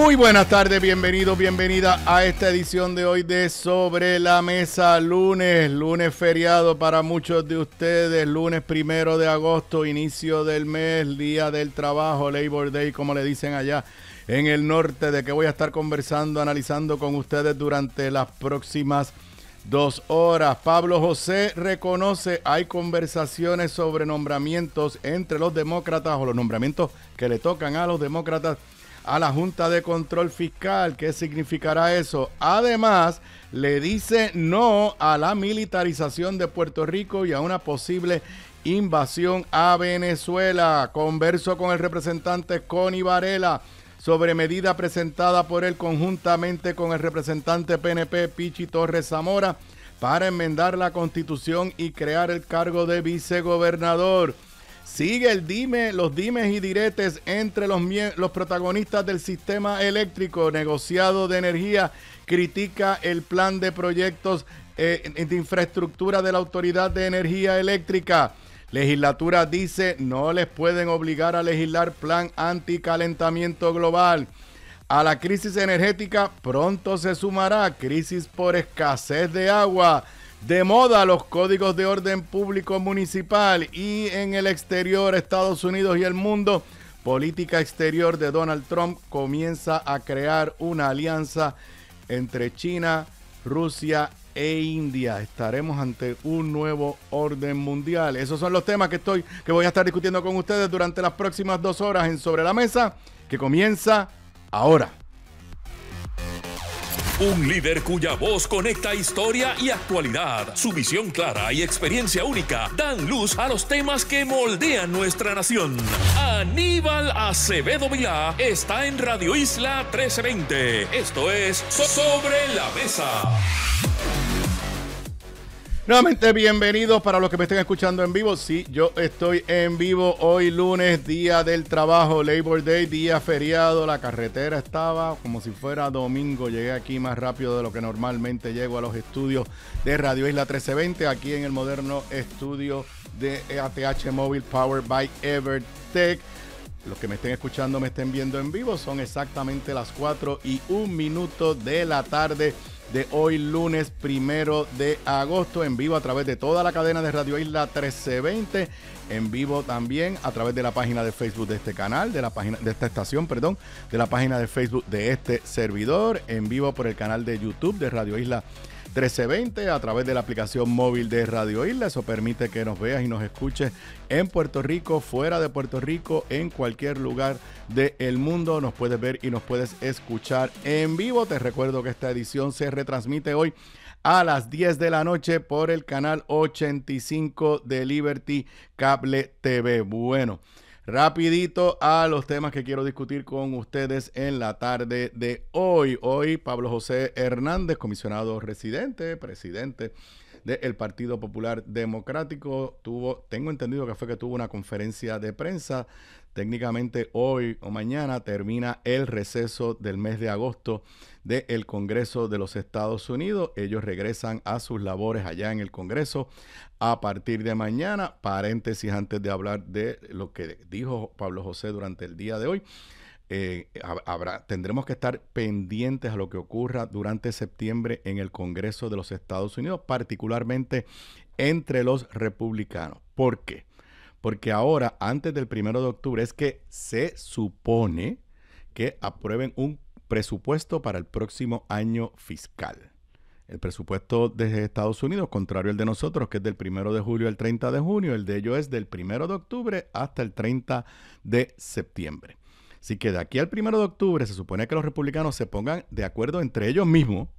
Muy buenas tardes, bienvenidos, bienvenida a esta edición de hoy de Sobre la Mesa, lunes feriado para muchos de ustedes, lunes 1 de agosto, inicio del mes, día del trabajo, Labor Day, como le dicen allá en el norte, de que voy a estar conversando, analizando con ustedes durante las próximas 2 horas. Pablo José reconoce, hay conversaciones sobre nombramientos entre los demócratas o los nombramientos que le tocan a los demócratas a la Junta de Control Fiscal. ¿Qué significará eso? Además, le dice no a la militarización de Puerto Rico y a una posible invasión a Venezuela. Converso con el representante Connie Varela sobre medida presentada por él conjuntamente con el representante PNP Pichi Torres Zamora para enmendar la Constitución y crear el cargo de vicegobernador. Sigue los dimes y diretes entre los protagonistas del sistema eléctrico. Negociado de energía critica el plan de proyectos de infraestructura de la Autoridad de Energía Eléctrica. Legislatura dice no les pueden obligar a legislar plan anticalentamiento global. A la crisis energética pronto se sumará crisis por escasez de agua. De moda los códigos de orden público municipal. Y en el exterior, Estados Unidos y el mundo, política exterior de Donald Trump comienza a crear una alianza entre China, Rusia e India. Estaremos ante un nuevo orden mundial. Esos son los temas que voy a estar discutiendo con ustedes durante las próximas 2 horas en Sobre la Mesa, que comienza ahora. Un líder cuya voz conecta historia y actualidad. Su visión clara y experiencia única dan luz a los temas que moldean nuestra nación. Aníbal Acevedo Vilá está en Radio Isla 1320. Esto es Sobre la Mesa. Nuevamente bienvenidos para los que me estén escuchando en vivo. Sí, yo estoy en vivo hoy lunes, día del trabajo, Labor Day, día feriado. La carretera estaba como si fuera domingo. Llegué aquí más rápido de lo que normalmente llego a los estudios de Radio Isla 1320, aquí en el moderno estudio de ATH Móvil Powered by Evertech. Los que me estén escuchando, me estén viendo en vivo, son exactamente las 4:01 de la tarde de hoy lunes 1 de agosto, en vivo a través de toda la cadena de Radio Isla 1320, en vivo también a través de la página de Facebook de este canal, de la página de esta estación, de la página de Facebook de este servidor, en vivo por el canal de YouTube de Radio Isla 1320, a través de la aplicación móvil de Radio Isla. Eso permite que nos veas y nos escuches en Puerto Rico, fuera de Puerto Rico, en cualquier lugar del mundo. Nos puedes ver y nos puedes escuchar en vivo. Te recuerdo que esta edición se retransmite hoy a las 10 de la noche por el canal 85 de Liberty Cable TV. Bueno, rapidito a los temas que quiero discutir con ustedes en la tarde de hoy. Hoy Pablo José Hernández, comisionado residente, presidente del Partido Popular Democrático, tengo entendido que tuvo una conferencia de prensa. Técnicamente hoy o mañana termina el receso del mes de agosto del Congreso de los Estados Unidos. Ellos regresan a sus labores allá en el Congreso a partir de mañana. Paréntesis antes de hablar de lo que dijo Pablo José durante el día de hoy. Tendremos que estar pendientes a lo que ocurra durante septiembre en el Congreso de los Estados Unidos, particularmente entre los republicanos. ¿Por qué? Porque ahora, antes del 1 de octubre, es que se supone que aprueben un presupuesto para el próximo año fiscal. El presupuesto de Estados Unidos, contrario al de nosotros, que es del 1 de julio al 30 de junio, el de ellos es del 1 de octubre hasta el 30 de septiembre. Así que de aquí al 1 de octubre se supone que los republicanos se pongan de acuerdo entre ellos mismos.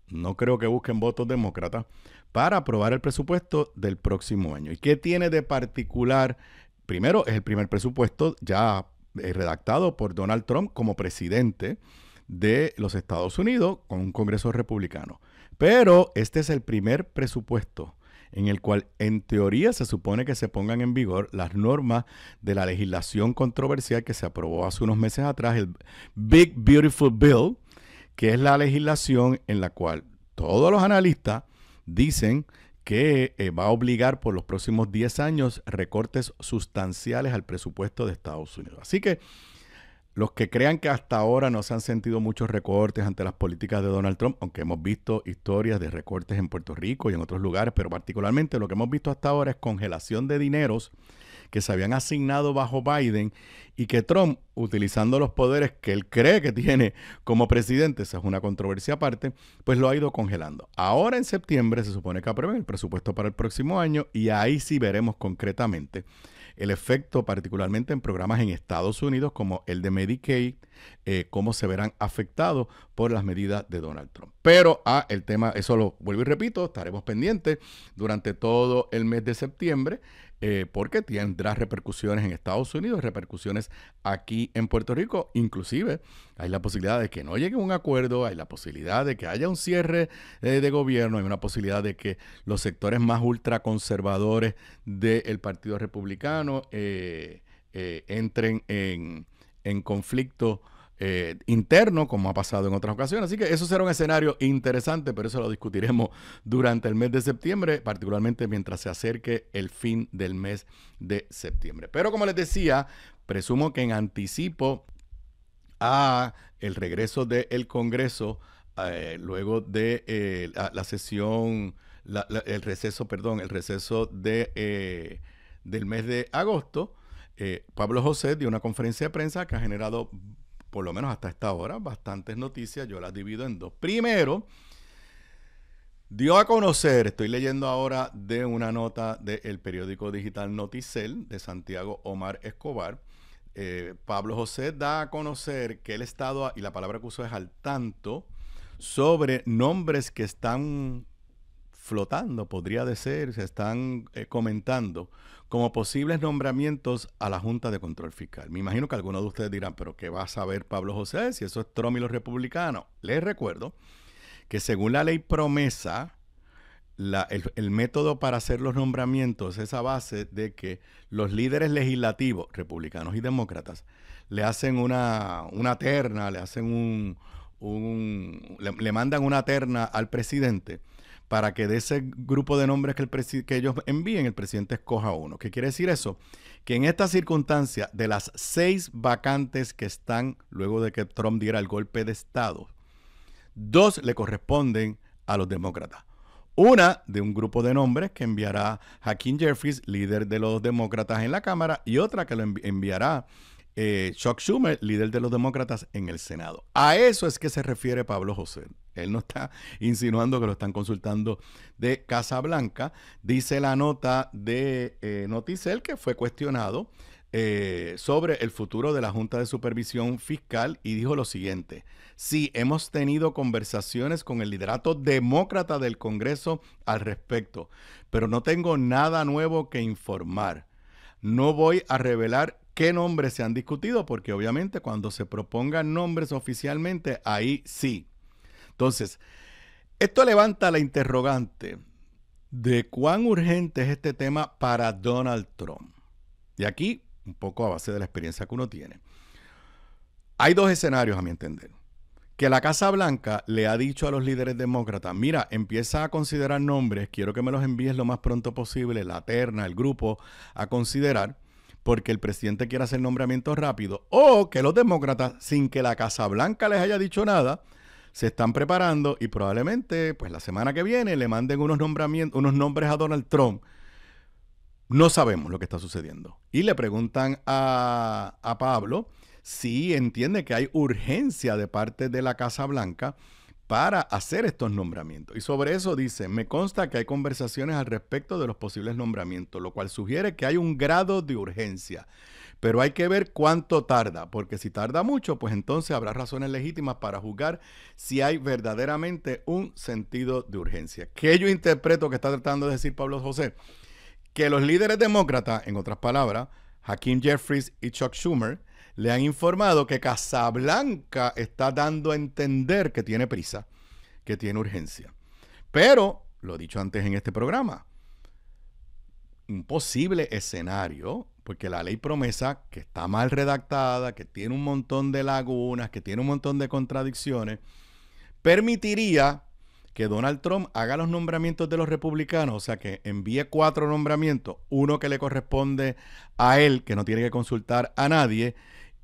No creo que busquen votos demócratas para aprobar el presupuesto del próximo año. ¿Y qué tiene de particular? Primero, es el primer presupuesto ya redactado por Donald Trump como presidente de los Estados Unidos con un Congreso republicano. Pero este es el primer presupuesto en el cual en teoría se supone que se pongan en vigor las normas de la legislación controversial que se aprobó hace unos meses atrás, el Big Beautiful Bill, que es la legislación en la cual todos los analistas dicen que va a obligar por los próximos 10 años recortes sustanciales al presupuesto de Estados Unidos. Así que los que crean que hasta ahora no se han sentido muchos recortes ante las políticas de Donald Trump, aunque hemos visto historias de recortes en Puerto Rico y en otros lugares, pero particularmente lo que hemos visto hasta ahora es congelación de dineros que se habían asignado bajo Biden y que Trump, utilizando los poderes que él cree que tiene como presidente, esa es una controversia aparte, pues lo ha ido congelando. Ahora en septiembre se supone que aprueben el presupuesto para el próximo año y ahí sí veremos concretamente el efecto, particularmente en programas en Estados Unidos como el de Medicaid, cómo se verán afectados por las medidas de Donald Trump. Pero el tema, eso lo vuelvo y repito, estaremos pendientes durante todo el mes de septiembre, porque tendrá repercusiones en Estados Unidos, repercusiones aquí en Puerto Rico. Inclusive hay la posibilidad de que no llegue a un acuerdo, hay la posibilidad de que haya un cierre de gobierno, hay una posibilidad de que los sectores más ultraconservadores del Partido Republicano entren en conflicto interno, como ha pasado en otras ocasiones. Así que eso será un escenario interesante, pero eso lo discutiremos durante el mes de septiembre, particularmente mientras se acerque el fin del mes de septiembre. Pero como les decía, presumo que en anticipo a el regreso del Congreso, luego de la sesión, el receso del mes de agosto, Pablo José dio una conferencia de prensa que ha generado, por lo menos hasta esta hora, bastantes noticias. Yo las divido en dos. Primero, dio a conocer, estoy leyendo ahora de una nota del periódico digital Noticel de Santiago Omar Escobar. Pablo José da a conocer que él ha estado, y la palabra que usó es al tanto, sobre nombres que están flotando, podría decir, se están comentando como posibles nombramientos a la Junta de Control Fiscal. Me imagino que algunos de ustedes dirán, pero ¿qué va a saber Pablo José si eso es Trump y los republicanos? Les recuerdo que según la ley promesa, el método para hacer los nombramientos es a base de que los líderes legislativos, republicanos y demócratas, le hacen una terna, le hacen le mandan una terna al presidente para que de ese grupo de nombres que ellos envíen, el presidente escoja uno. ¿Qué quiere decir eso? Que en esta circunstancia, de las 6 vacantes que están luego de que Trump diera el golpe de Estado, 2 le corresponden a los demócratas. Una de un grupo de nombres que enviará Hakeem Jeffries, líder de los demócratas en la Cámara, y otra que lo enviará Chuck Schumer, líder de los demócratas en el Senado. A eso es que se refiere Pablo José. Él no está insinuando que lo están consultando de Casa Blanca. Dice la nota de Noticel que fue cuestionado sobre el futuro de la Junta de Supervisión Fiscal y dijo lo siguiente: sí, hemos tenido conversaciones con el liderato demócrata del Congreso al respecto, pero no tengo nada nuevo que informar. No voy a revelar qué nombres se han discutido, porque obviamente cuando se propongan nombres oficialmente, ahí sí. Entonces, esto levanta la interrogante de cuán urgente es este tema para Donald Trump. Y aquí, un poco a base de la experiencia que uno tiene. Hay 2 escenarios, a mi entender. Que la Casa Blanca le ha dicho a los líderes demócratas: mira, empieza a considerar nombres, quiero que me los envíes lo más pronto posible, la terna, el grupo, a considerar, porque el presidente quiere hacer nombramientos rápidos, o que los demócratas, sin que la Casa Blanca les haya dicho nada, se están preparando y probablemente pues la semana que viene le manden unos nombres a Donald Trump. No sabemos lo que está sucediendo. Y le preguntan a Pablo si entiende que hay urgencia de parte de la Casa Blanca para hacer estos nombramientos. Y sobre eso dice: me consta que hay conversaciones al respecto de los posibles nombramientos, lo cual sugiere que hay un grado de urgencia. Pero hay que ver cuánto tarda, porque si tarda mucho, pues entonces habrá razones legítimas para juzgar si hay verdaderamente un sentido de urgencia. ¿Qué yo interpreto que está tratando de decir Pablo José? Que los líderes demócratas, en otras palabras, Hakeem Jeffries y Chuck Schumer, le han informado que Casablanca está dando a entender que tiene prisa, que tiene urgencia. Pero, lo he dicho antes en este programa, un posible escenario, porque la ley promesa, que está mal redactada, que tiene un montón de lagunas, que tiene un montón de contradicciones, permitiría que Donald Trump haga los nombramientos de los republicanos, o sea, que envíe 4 nombramientos, uno que le corresponde a él, que no tiene que consultar a nadie,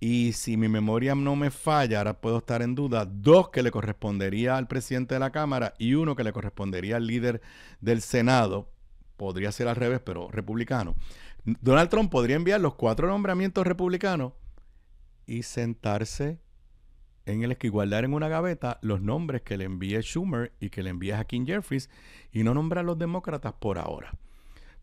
y si mi memoria no me falla, ahora puedo estar en duda, 2 que le correspondería al presidente de la Cámara y 1 que le correspondería al líder del Senado. Podría ser al revés, pero republicano. Donald Trump podría enviar los 4 nombramientos republicanos y sentarse en el esquigualdar en una gaveta los nombres que le envíe Schumer y que le envíe Hakeem Jeffries y no nombrar a los demócratas por ahora.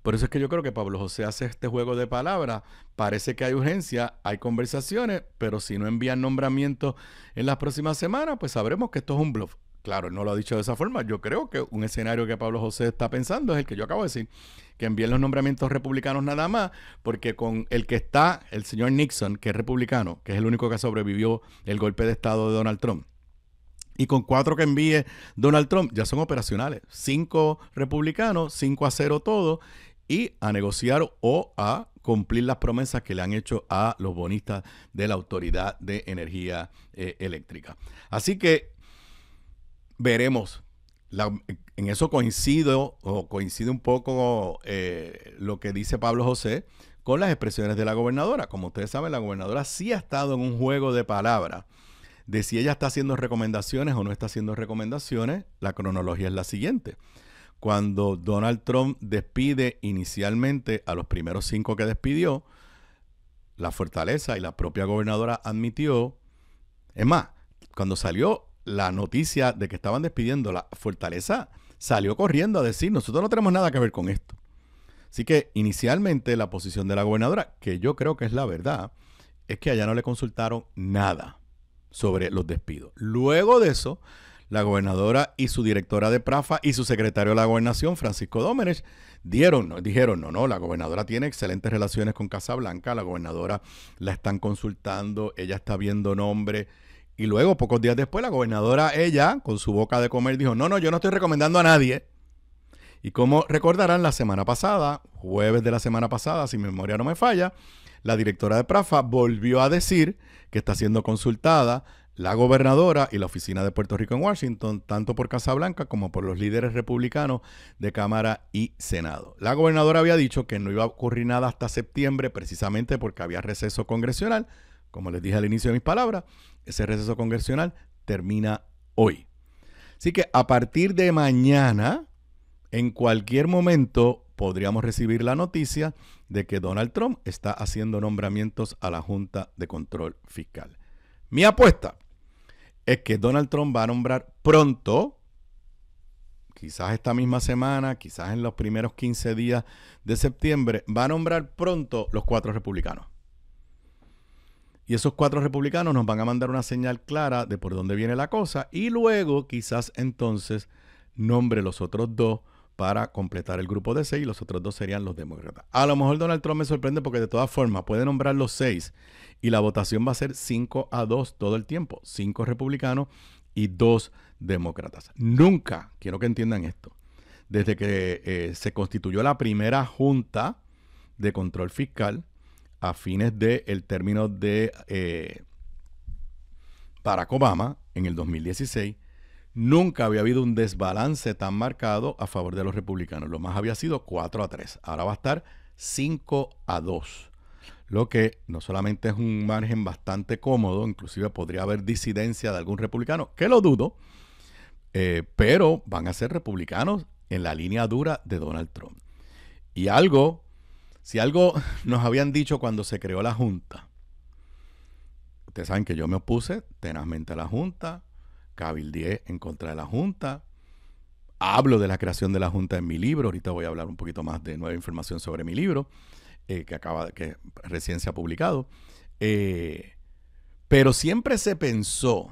Por eso es que yo creo que Pablo José hace este juego de palabras. Parece que hay urgencia, hay conversaciones, pero si no envían nombramientos en las próximas semanas, pues sabremos que esto es un bluff. Claro, él no lo ha dicho de esa forma. Yo creo que un escenario que Pablo José está pensando es el que yo acabo de decir, que envíen los nombramientos republicanos nada más, porque con el que está el señor Nixon, que es republicano, que es el único que sobrevivió el golpe de estado de Donald Trump, y con 4 que envíe Donald Trump, ya son operacionales. 5 republicanos, 5-0 todo, y a negociar o a cumplir las promesas que le han hecho a los bonistas de la Autoridad de Energía Eléctrica. Así que veremos. En eso coincide un poco lo que dice Pablo José con las expresiones de la gobernadora. Como ustedes saben, la gobernadora sí ha estado en un juego de palabras de si ella está haciendo recomendaciones o no está haciendo recomendaciones. La cronología es la siguiente. Cuando Donald Trump despide inicialmente a los primeros 5 que despidió, la Fortaleza y la propia gobernadora admitió, es más, cuando salió la noticia de que estaban despidiendo, la Fortaleza salió corriendo a decir, nosotros no tenemos nada que ver con esto. Así que inicialmente la posición de la gobernadora, que yo creo que es la verdad, es que allá no le consultaron nada sobre los despidos. Luego de eso, la gobernadora y su directora de PRAFA y su secretario de la gobernación, Francisco Domenech, dijeron, no, la gobernadora tiene excelentes relaciones con Casa Blanca, la gobernadora la están consultando, ella está viendo nombre. Y luego, pocos días después, la gobernadora, ella, con su boca de comer, dijo, no, yo no estoy recomendando a nadie. Y como recordarán, la semana pasada, jueves de la semana pasada, si mi memoria no me falla, la directora de PRAFA volvió a decir que está siendo consultada la gobernadora y la oficina de Puerto Rico en Washington, tanto por Casa Blanca como por los líderes republicanos de Cámara y Senado. La gobernadora había dicho que no iba a ocurrir nada hasta septiembre, precisamente porque había receso congresional. Como les dije al inicio de mis palabras, ese receso congresional termina hoy. Así que a partir de mañana, en cualquier momento, podríamos recibir la noticia de que Donald Trump está haciendo nombramientos a la Junta de Control Fiscal. Mi apuesta es que Donald Trump va a nombrar pronto, quizás esta misma semana, quizás en los primeros 15 días de septiembre, va a nombrar pronto los 4 republicanos. Y esos 4 republicanos nos van a mandar una señal clara de por dónde viene la cosa y luego quizás entonces nombre los otros 2 para completar el grupo de 6 y los otros 2 serían los demócratas. A lo mejor Donald Trump me sorprende porque de todas formas puede nombrar los 6 y la votación va a ser 5-2 todo el tiempo. 5 republicanos y 2 demócratas. Nunca, quiero que entiendan esto, desde que se constituyó la primera Junta de Control Fiscal a fines del término de Barack Obama en el 2016, nunca había habido un desbalance tan marcado a favor de los republicanos. Lo más había sido 4-3. Ahora va a estar 5-2. Lo que no solamente es un margen bastante cómodo, inclusive podría haber disidencia de algún republicano, que lo dudo, pero van a ser republicanos en la línea dura de Donald Trump. Y si algo nos habían dicho cuando se creó la Junta, ustedes saben que yo me opuse tenazmente a la Junta, cabildeé en contra de la Junta, hablo de la creación de la Junta en mi libro, ahorita voy a hablar un poquito más de nueva información sobre mi libro, que recién se ha publicado, pero siempre se pensó,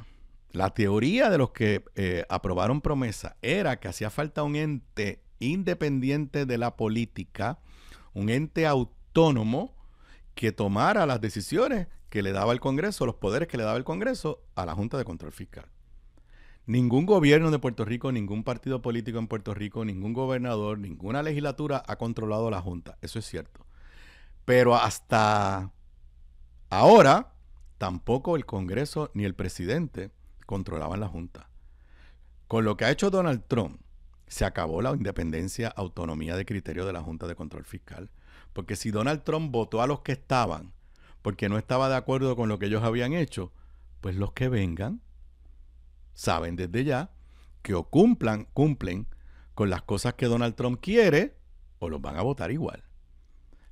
la teoría de los que aprobaron promesa era que hacía falta un ente independiente de la política, un ente autónomo que tomara las decisiones que le daba el Congreso, los poderes que le daba el Congreso a la Junta de Control Fiscal. Ningún gobierno de Puerto Rico, ningún partido político en Puerto Rico, ningún gobernador, ninguna legislatura ha controlado la Junta. Eso es cierto. Pero hasta ahora, tampoco el Congreso ni el presidente controlaban la Junta. Con lo que ha hecho Donald Trump, se acabó la independencia, autonomía de criterio de la Junta de Control Fiscal. Porque si Donald Trump votó a los que estaban porque no estaba de acuerdo con lo que ellos habían hecho, pues los que vengan saben desde ya que o cumplen con las cosas que Donald Trump quiere o los van a votar igual.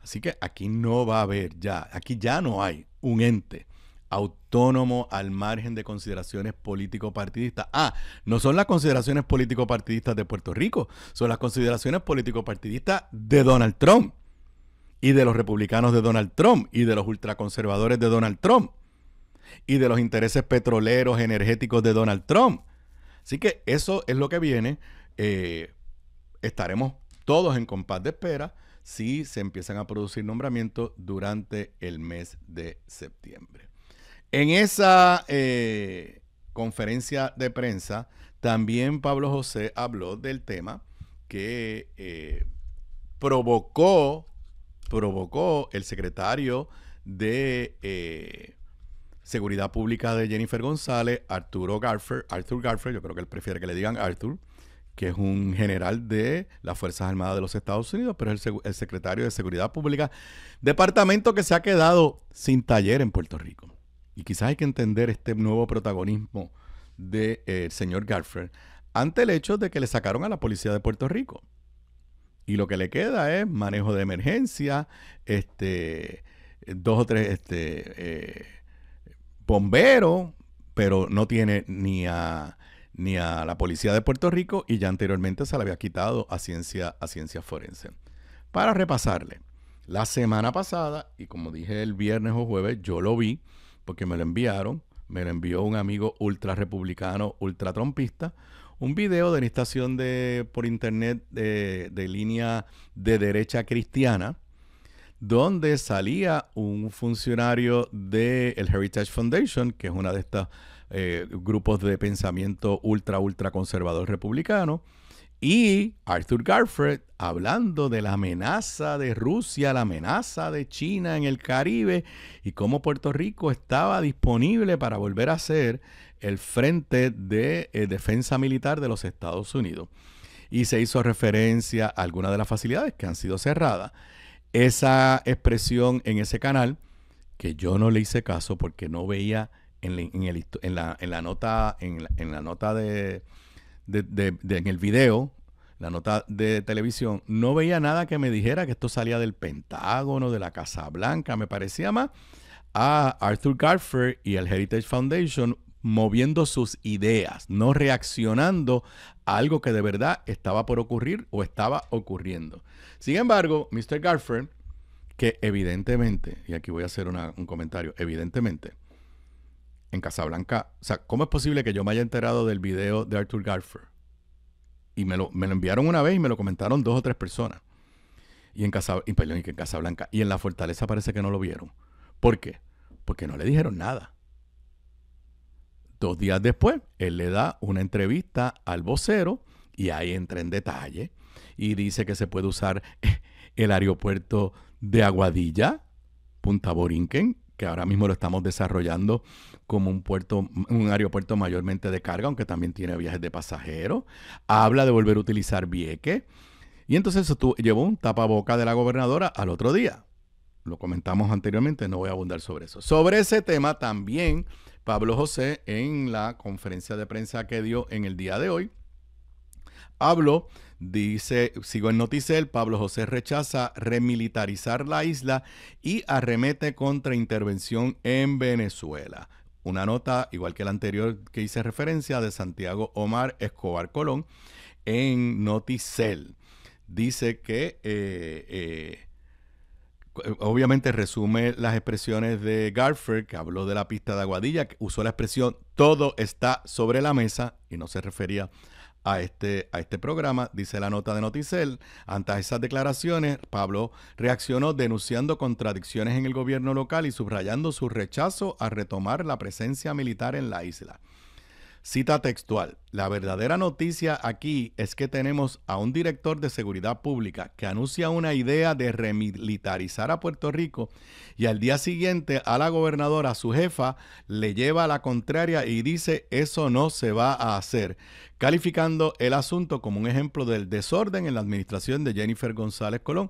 Así que aquí no va a haber aquí ya no hay un ente autónomo al margen de consideraciones político-partidistas. No son las consideraciones político-partidistas de Puerto Rico, son las consideraciones político-partidistas de Donald Trump y de los republicanos de Donald Trump y de los ultraconservadores de Donald Trump y de los intereses petroleros, energéticos de Donald Trump. Así que eso es lo que viene. Estaremos todos en compás de espera si se empiezan a producir nombramientos durante el mes de septiembre. En esa conferencia de prensa, también Pablo José habló del tema que provocó el secretario de Seguridad Pública de Jennifer González, Arthur Garfer, yo creo que él prefiere que le digan Arthur, que es un general de las Fuerzas Armadas de los Estados Unidos, pero es el secretario de Seguridad Pública, departamento que se ha quedado sin taller en Puerto Rico. Y quizás hay que entender este nuevo protagonismo del señor Garfer ante el hecho de que le sacaron a la policía de Puerto Rico. Y lo que le queda es manejo de emergencia, 2 o 3 bomberos, pero no tiene ni a la policía de Puerto Rico, y ya anteriormente se le había quitado a ciencia forense. Para repasarle, la semana pasada, y como dije el viernes o jueves, yo lo vi porque me lo envió un amigo ultra republicano, ultra trompista, un video de una estación por internet de línea de derecha cristiana, donde salía un funcionario del Heritage Foundation, que es una de estas grupos de pensamiento ultra conservador republicano, y Arthur Garfer hablando de la amenaza de Rusia, la amenaza de China en el Caribe, y cómo Puerto Rico estaba disponible para volver a ser el frente de defensa militar de los Estados Unidos. Y se hizo referencia a algunas de las facilidades que han sido cerradas. Esa expresión en ese canal, que yo no le hice caso porque no veía en la nota en el video, la nota de televisión, no veía nada que me dijera que esto salía del Pentágono, de la Casa Blanca. Me parecía más a Arthur Garfer y el Heritage Foundation moviendo sus ideas, no reaccionando a algo que de verdad estaba por ocurrir o estaba ocurriendo. Sin embargo, Mr. Garfer, que evidentemente, y aquí voy a hacer un comentario, evidentemente, en Casablanca, o sea, ¿cómo es posible que yo me haya enterado del video de Arthur Garfer? Y me lo enviaron una vez y me lo comentaron 2 o 3 personas. Y en Casablanca. Y en la Fortaleza parece que no lo vieron. ¿Por qué? Porque no le dijeron nada. 2 días después, él le da una entrevista al vocero y ahí entra en detalle y dice que se puede usar el aeropuerto de Aguadilla, Punta Borinquen, que ahora mismo lo estamos desarrollando como un aeropuerto mayormente de carga, aunque también tiene viajes de pasajeros. Habla de volver a utilizar Vieques. Y entonces eso llevó un tapaboca de la gobernadora al otro día. Lo comentamos anteriormente, no voy a abundar sobre eso. Sobre ese tema también Pablo José, en la conferencia de prensa que dio en el día de hoy, habló, dice, sigo en Noticel, Pablo José rechaza remilitarizar la isla y arremete contra intervención en Venezuela. Una nota, igual que la anterior que hice referencia, de Santiago Omar Escobar Colón en Noticel. Dice que obviamente resume las expresiones de Garfer, que habló de la pista de Aguadilla, que usó la expresión todo está sobre la mesa y no se refería a este programa. Dice la nota de Noticel: ante esas declaraciones, Pablo reaccionó denunciando contradicciones en el gobierno local y subrayando su rechazo a retomar la presencia militar en la isla. Cita textual: la verdadera noticia aquí es que tenemos a un director de seguridad pública que anuncia una idea de remilitarizar a Puerto Rico y al día siguiente a la gobernadora, su jefa, le lleva la contraria y dice eso no se va a hacer, calificando el asunto como un ejemplo del desorden en la administración de Jennifer González Colón.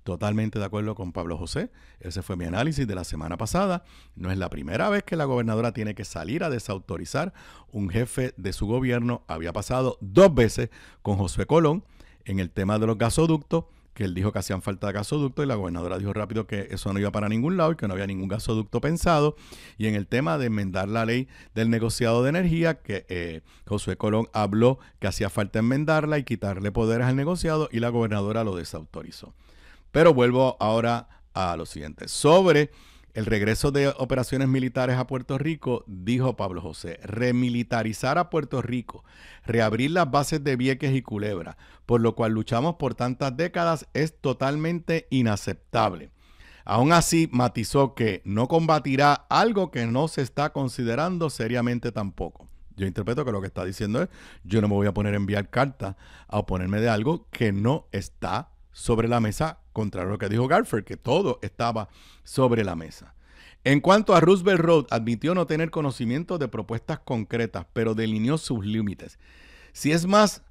totalmente de acuerdo con Pablo José. Ese fue mi análisis de la semana pasada. No es la primera vez que la gobernadora tiene que salir a desautorizar un jefe de su gobierno. Había pasado 2 veces con Josué Colón en el tema de los gasoductos, que él dijo que hacían falta gasoductos y la gobernadora dijo rápido que eso no iba para ningún lado y que no había ningún gasoducto pensado. Y en el tema de enmendar la ley del negociado de energía, que Josué Colón habló que hacía falta enmendarla y quitarle poderes al negociado y la gobernadora lo desautorizó. Pero vuelvo ahora a lo siguiente. Sobre el regreso de operaciones militares a Puerto Rico, dijo Pablo José, remilitarizar a Puerto Rico, reabrir las bases de Vieques y Culebra, por lo cual luchamos por tantas décadas, es totalmente inaceptable. Aún así, matizó que no combatirá algo que no se está considerando seriamente tampoco. Yo interpreto que lo que está diciendo es, yo no me voy a poner a enviar cartas a oponerme de algo que no está sobre la mesa, contrario a lo que dijo Garfield, que todo estaba sobre la mesa. En cuanto a Roosevelt Road, admitió no tener conocimiento de propuestas concretas, pero delineó sus límites. Si es más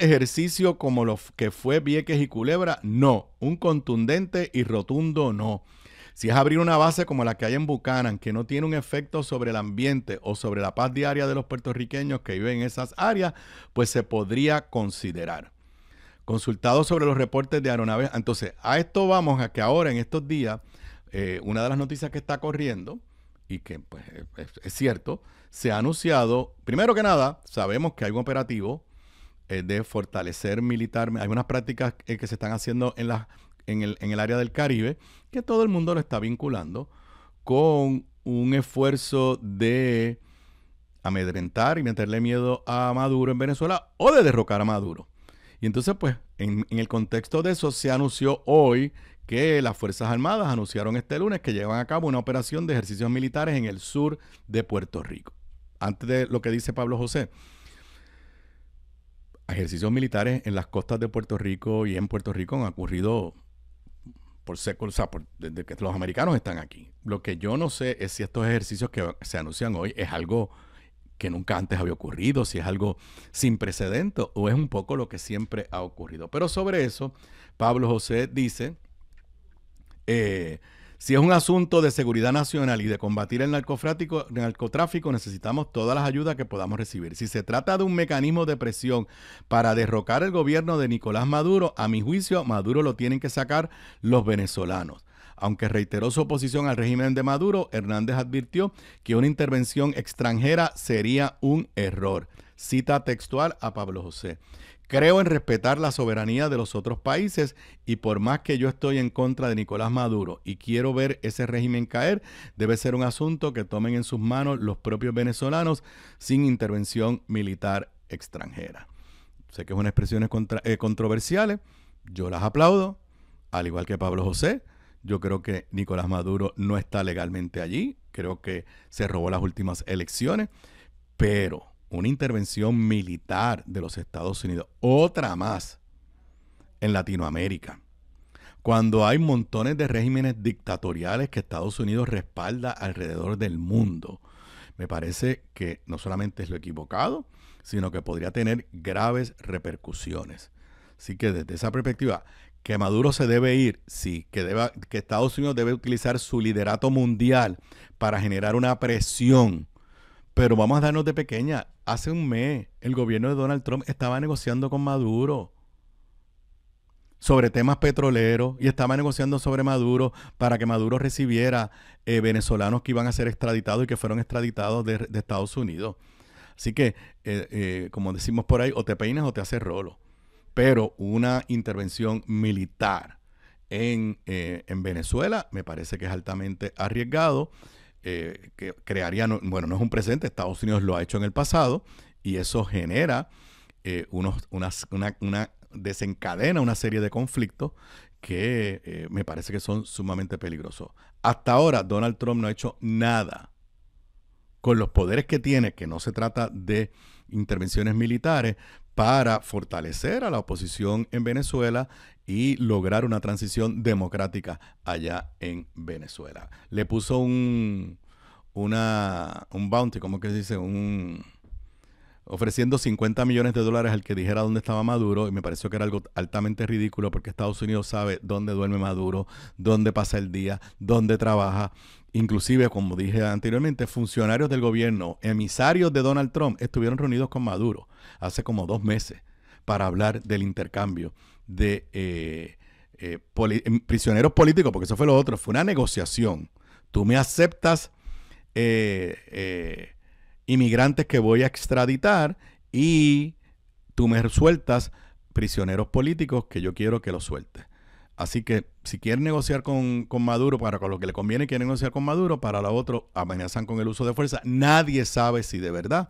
ejercicio como lo que fue Vieques y Culebra, no. Un contundente y rotundo no. Si es abrir una base como la que hay en Buchanan, que no tiene un efecto sobre el ambiente o sobre la paz diaria de los puertorriqueños que viven en esas áreas, pues se podría considerar. Consultado sobre los reportes de aeronaves. Entonces, a esto vamos, a que ahora en estos días, una de las noticias que está corriendo, y que pues, es cierto, se ha anunciado, primero que nada, sabemos que hay un operativo de fortalecer militar, hay unas prácticas que se están haciendo en el área del Caribe, que todo el mundo lo está vinculando con un esfuerzo de amedrentar y meterle miedo a Maduro en Venezuela o de derrocar a Maduro. Y entonces, pues, en el contexto de eso, se anunció hoy que las Fuerzas Armadas anunciaron este lunes que llevan a cabo una operación de ejercicios militares en el sur de Puerto Rico. Antes de lo que dice Pablo José, ejercicios militares en las costas de Puerto Rico y en Puerto Rico han ocurrido por séculos, o sea, desde que los americanos están aquí. Lo que yo no sé es si estos ejercicios que se anuncian hoy es algo que nunca antes había ocurrido, si es algo sin precedentes o es un poco lo que siempre ha ocurrido. Pero sobre eso, Pablo José dice, si es un asunto de seguridad nacional y de combatir el narcotráfico, necesitamos todas las ayudas que podamos recibir. Si se trata de un mecanismo de presión para derrocar el gobierno de Nicolás Maduro, a mi juicio, Maduro lo tienen que sacar los venezolanos. Aunque reiteró su oposición al régimen de Maduro, Hernández advirtió que una intervención extranjera sería un error. Cita textual a Pablo José. Creo en respetar la soberanía de los otros países y por más que yo estoy en contra de Nicolás Maduro y quiero ver ese régimen caer, debe ser un asunto que tomen en sus manos los propios venezolanos sin intervención militar extranjera. Sé que son expresiones controversiales, yo las aplaudo, al igual que Pablo José. Yo creo que Nicolás Maduro no está legalmente allí. Creo que se robó las últimas elecciones. Pero una intervención militar de los Estados Unidos, otra más en Latinoamérica, cuando hay montones de regímenes dictatoriales que Estados Unidos respalda alrededor del mundo, me parece que no solamente es lo equivocado, sino que podría tener graves repercusiones. Así que desde esa perspectiva, que Maduro se debe ir, sí, que Estados Unidos debe utilizar su liderato mundial para generar una presión. Pero vamos a darnos de pequeña. Hace un mes el gobierno de Donald Trump estaba negociando con Maduro sobre temas petroleros y estaba negociando sobre Maduro para que Maduro recibiera venezolanos que iban a ser extraditados y que fueron extraditados de Estados Unidos. Así que, como decimos por ahí, o te peinas o te haces rolo. Pero una intervención militar en Venezuela me parece que es altamente arriesgado, que crearía, no es un precedente, Estados Unidos lo ha hecho en el pasado y eso genera desencadena una serie de conflictos que me parece que son sumamente peligrosos. Hasta ahora Donald Trump no ha hecho nada con los poderes que tiene, que no se trata de intervenciones militares, para fortalecer a la oposición en Venezuela y lograr una transición democrática allá en Venezuela. Le puso un bounty, ¿cómo que se dice? ofreciendo $50 millones al que dijera dónde estaba Maduro, y me pareció que era algo altamente ridículo porque Estados Unidos sabe dónde duerme Maduro, dónde pasa el día, dónde trabaja. Inclusive, como dije anteriormente, funcionarios del gobierno, emisarios de Donald Trump, estuvieron reunidos con Maduro hace como 2 meses para hablar del intercambio de prisioneros políticos, porque eso fue lo otro, fue una negociación. Tú me aceptas inmigrantes que voy a extraditar y tú me sueltas prisioneros políticos que yo quiero que los sueltes. Así que si quieren negociar con Maduro, para con lo que le conviene quieren negociar con Maduro, para lo otro amenazan con el uso de fuerza. Nadie sabe si de verdad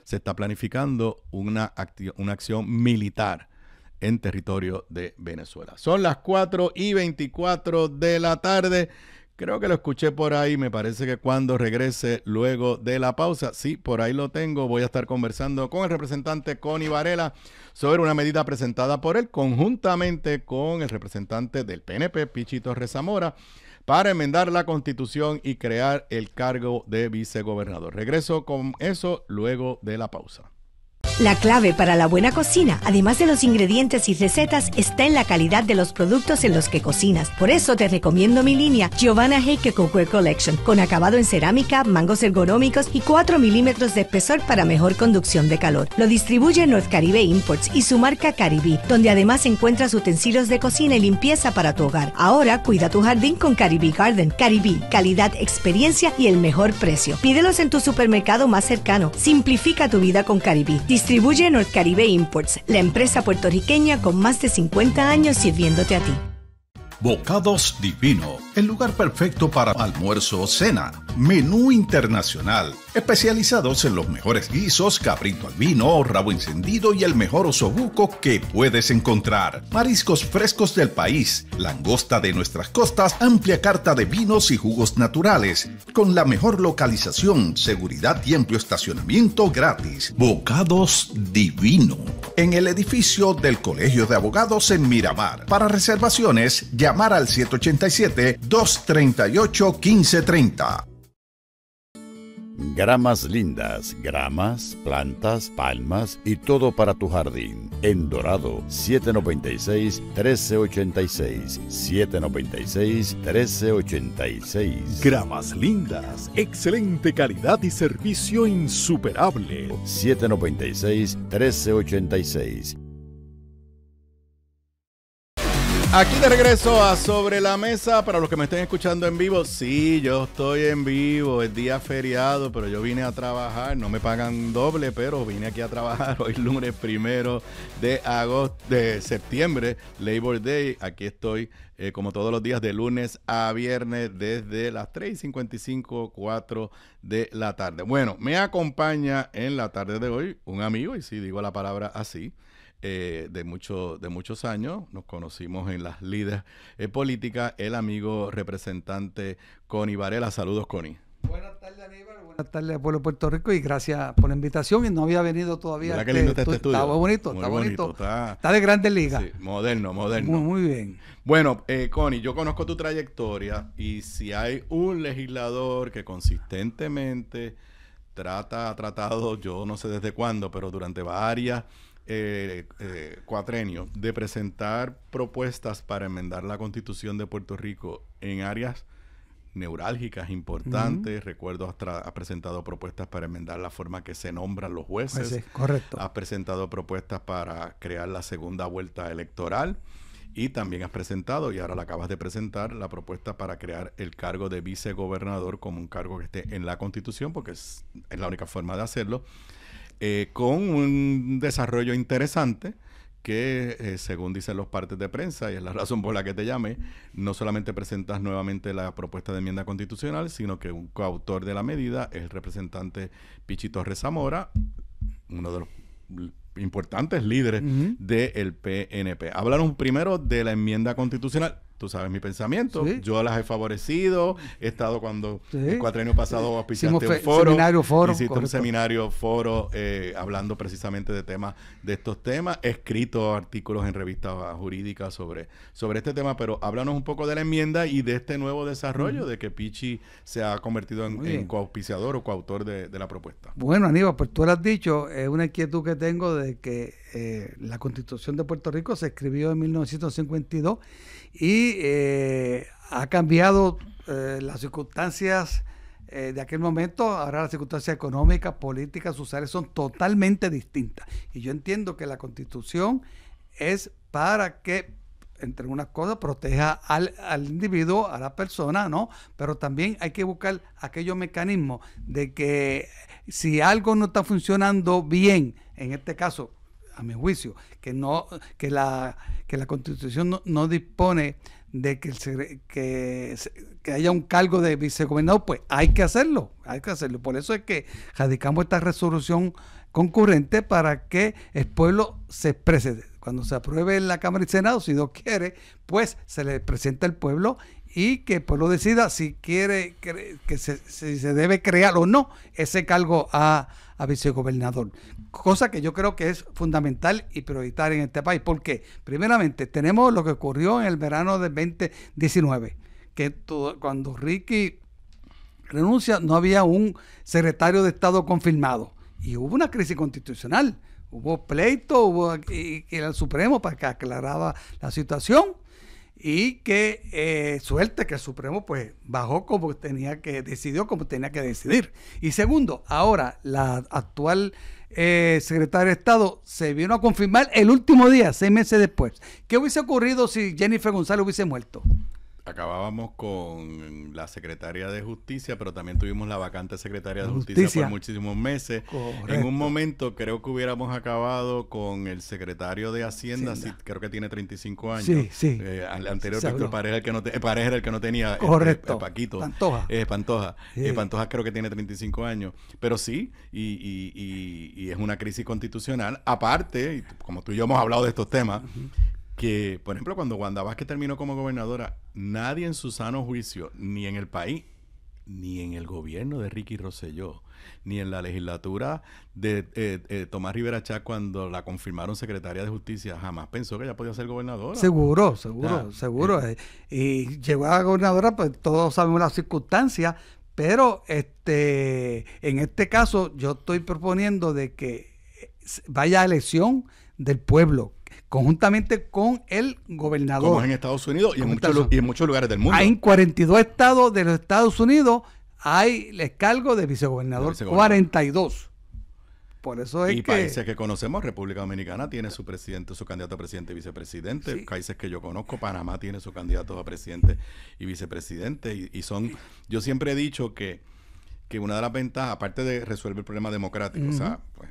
se está planificando una acción militar en territorio de Venezuela. Son las 4:24 de la tarde. Creo que lo escuché por ahí. Me parece que cuando regrese luego de la pausa, sí, por ahí lo tengo. Voy a estar conversando con el representante Connie Varela sobre una medida presentada por él conjuntamente con el representante del PNP, Pichito Rezamora, para enmendar la Constitución y crear el cargo de vicegobernador. Regreso con eso luego de la pausa. La clave para la buena cocina, además de los ingredientes y recetas, está en la calidad de los productos en los que cocinas. Por eso te recomiendo mi línea Giovanna Heike Cookware Collection, con acabado en cerámica, mangos ergonómicos y 4 milímetros de espesor para mejor conducción de calor. Lo distribuye North Caribe Imports y su marca Caribe, donde además encuentras utensilios de cocina y limpieza para tu hogar. Ahora cuida tu jardín con Caribe Garden. Caribe, calidad, experiencia y el mejor precio. Pídelos en tu supermercado más cercano. Simplifica tu vida con Caribe. Distribuye North Caribe Imports, la empresa puertorriqueña con más de 50 años sirviéndote a ti. Bocados Divino, el lugar perfecto para almuerzo o cena. Menú internacional, especializados en los mejores guisos, cabrito al vino, rabo encendido y el mejor osobuco que puedes encontrar. Mariscos frescos del país, langosta de nuestras costas, amplia carta de vinos y jugos naturales, con la mejor localización, seguridad y amplio estacionamiento gratis. Bocados Divino, en el edificio del Colegio de Abogados en Miramar. Para reservaciones, llamar al 787-238-1530. Gramas Lindas, gramas, plantas, palmas y todo para tu jardín. En Dorado, 796-1386, 796-1386. Gramas Lindas, excelente calidad y servicio insuperable. 796-1386. Aquí de regreso a Sobre la Mesa. Para los que me estén escuchando en vivo, sí, yo estoy en vivo, es día feriado, pero yo vine a trabajar, no me pagan doble, pero vine aquí a trabajar hoy lunes 1 de septiembre, Labor Day. Aquí estoy como todos los días de lunes a viernes desde las 3:55, 4 de la tarde. Bueno, me acompaña en la tarde de hoy un amigo, y sí digo la palabra así, de muchos años. Nos conocimos en las lides políticas, el amigo representante Connie Varela. Saludos, Connie. Buenas tardes, Aníbal. Buenas tardes al pueblo de Puerto Rico y gracias por la invitación. Y no había venido todavía. ¿Verdad que lindo está este estudio? Está bonito, muy está bonito. Está de grandes ligas. Sí, moderno. Muy bien. Bueno, Connie, yo conozco tu trayectoria, y si hay un legislador que consistentemente ha tratado, yo no sé desde cuándo, pero durante varias cuatrenios, de presentar propuestas para enmendar la Constitución de Puerto Rico en áreas neurálgicas importantes. Recuerdo, ha presentado propuestas para enmendar la forma que se nombran los jueces. Sí, correcto. Has presentado propuestas para crear la segunda vuelta electoral, y también has presentado, y ahora la acabas de presentar, la propuesta para crear el cargo de vicegobernador como un cargo que esté en la Constitución, porque es la única forma de hacerlo. Con un desarrollo interesante que, según dicen los partes de prensa, y es la razón por la que te llamé, no solamente presentas nuevamente la propuesta de enmienda constitucional, sino que un coautor de la medida es el representante Pichito Rezamora, uno de los importantes líderes del PNP. Háblanos primero de la enmienda constitucional, tú sabes mi pensamiento. Sí. Yo las he favorecido. He estado cuando Sí. el cuatrienio pasado auspiciaste Hicimos un foro. foro, Hiciste un correcto. seminario, foro, hablando precisamente de estos temas. He escrito artículos en revistas jurídicas sobre este tema, pero háblanos un poco de la enmienda y de este nuevo desarrollo de que Pichi se ha convertido en coauspiciador o coautor de la propuesta. Bueno, Aníbal, pues tú lo has dicho, es una inquietud que tengo de que la Constitución de Puerto Rico se escribió en 1952 y ha cambiado las circunstancias de aquel momento. Ahora las circunstancias económicas, políticas, sociales son totalmente distintas. Y yo entiendo que la Constitución es para que, entre unas cosas, proteja al individuo, a la persona, ¿no? Pero también hay que buscar aquellos mecanismos de que si algo no está funcionando bien, en este caso, a mi juicio, que la Constitución no dispone de que haya un cargo de vicegobernador, pues hay que hacerlo. Por eso es que radicamos esta resolución concurrente para que el pueblo se exprese. Cuando se apruebe en la Cámara y Senado, si Dios quiere, pues se le presenta al pueblo y que el pueblo decida si quiere si se debe crear o no ese cargo a vicegobernador. Cosa que yo creo que es fundamental y prioritaria en este país. Porque, primeramente, tenemos lo que ocurrió en el verano del 2019, que cuando Ricky renuncia no había un secretario de Estado confirmado y hubo una crisis constitucional. Hubo pleito, y el Supremo para que aclaraba la situación y que suerte que el Supremo pues bajó como tenía que, decidió como tenía que decidir. Y segundo, ahora la actual secretaria de Estado se vino a confirmar el último día, 6 meses después. ¿Qué hubiese ocurrido si Jennifer González hubiese muerto? Acabábamos con la secretaria de Justicia, pero también tuvimos la vacante secretaria de Justicia por muchísimos meses. Correcto. En un momento creo que hubiéramos acabado con el secretario de Hacienda. Sí, creo que tiene 35 años. Sí. El anterior Víctor Pareja era el que no tenía. Correcto. Paquito. Pantoja. Sí. Pantoja creo que tiene 35 años. Pero sí, y es una crisis constitucional. Aparte, como tú y yo hemos hablado de estos temas, que, por ejemplo, cuando Wanda Vázquez terminó como gobernadora, nadie en su sano juicio, ni en el país, ni en el gobierno de Ricky Rosselló, ni en la legislatura de Tomás Rivera Chá, cuando la confirmaron secretaria de Justicia, jamás pensó que ella podía ser gobernadora. Seguro. Y llegó a gobernadora, pues todos sabemos las circunstancias, pero en este caso yo estoy proponiendo de que vaya a elección del pueblo, conjuntamente con el gobernador. Como en Estados Unidos y en muchos lugares del mundo. Hay en 42 estados de los Estados Unidos hay el cargo de vicegobernador. 42. Por eso es países que conocemos, República Dominicana tiene su presidente, su candidato a presidente y vicepresidente. Sí. Países que yo conozco, Panamá tiene su candidato a presidente y vicepresidente. Y son, yo siempre he dicho que una de las ventajas, aparte de resolver el problema democrático, o sea, pues,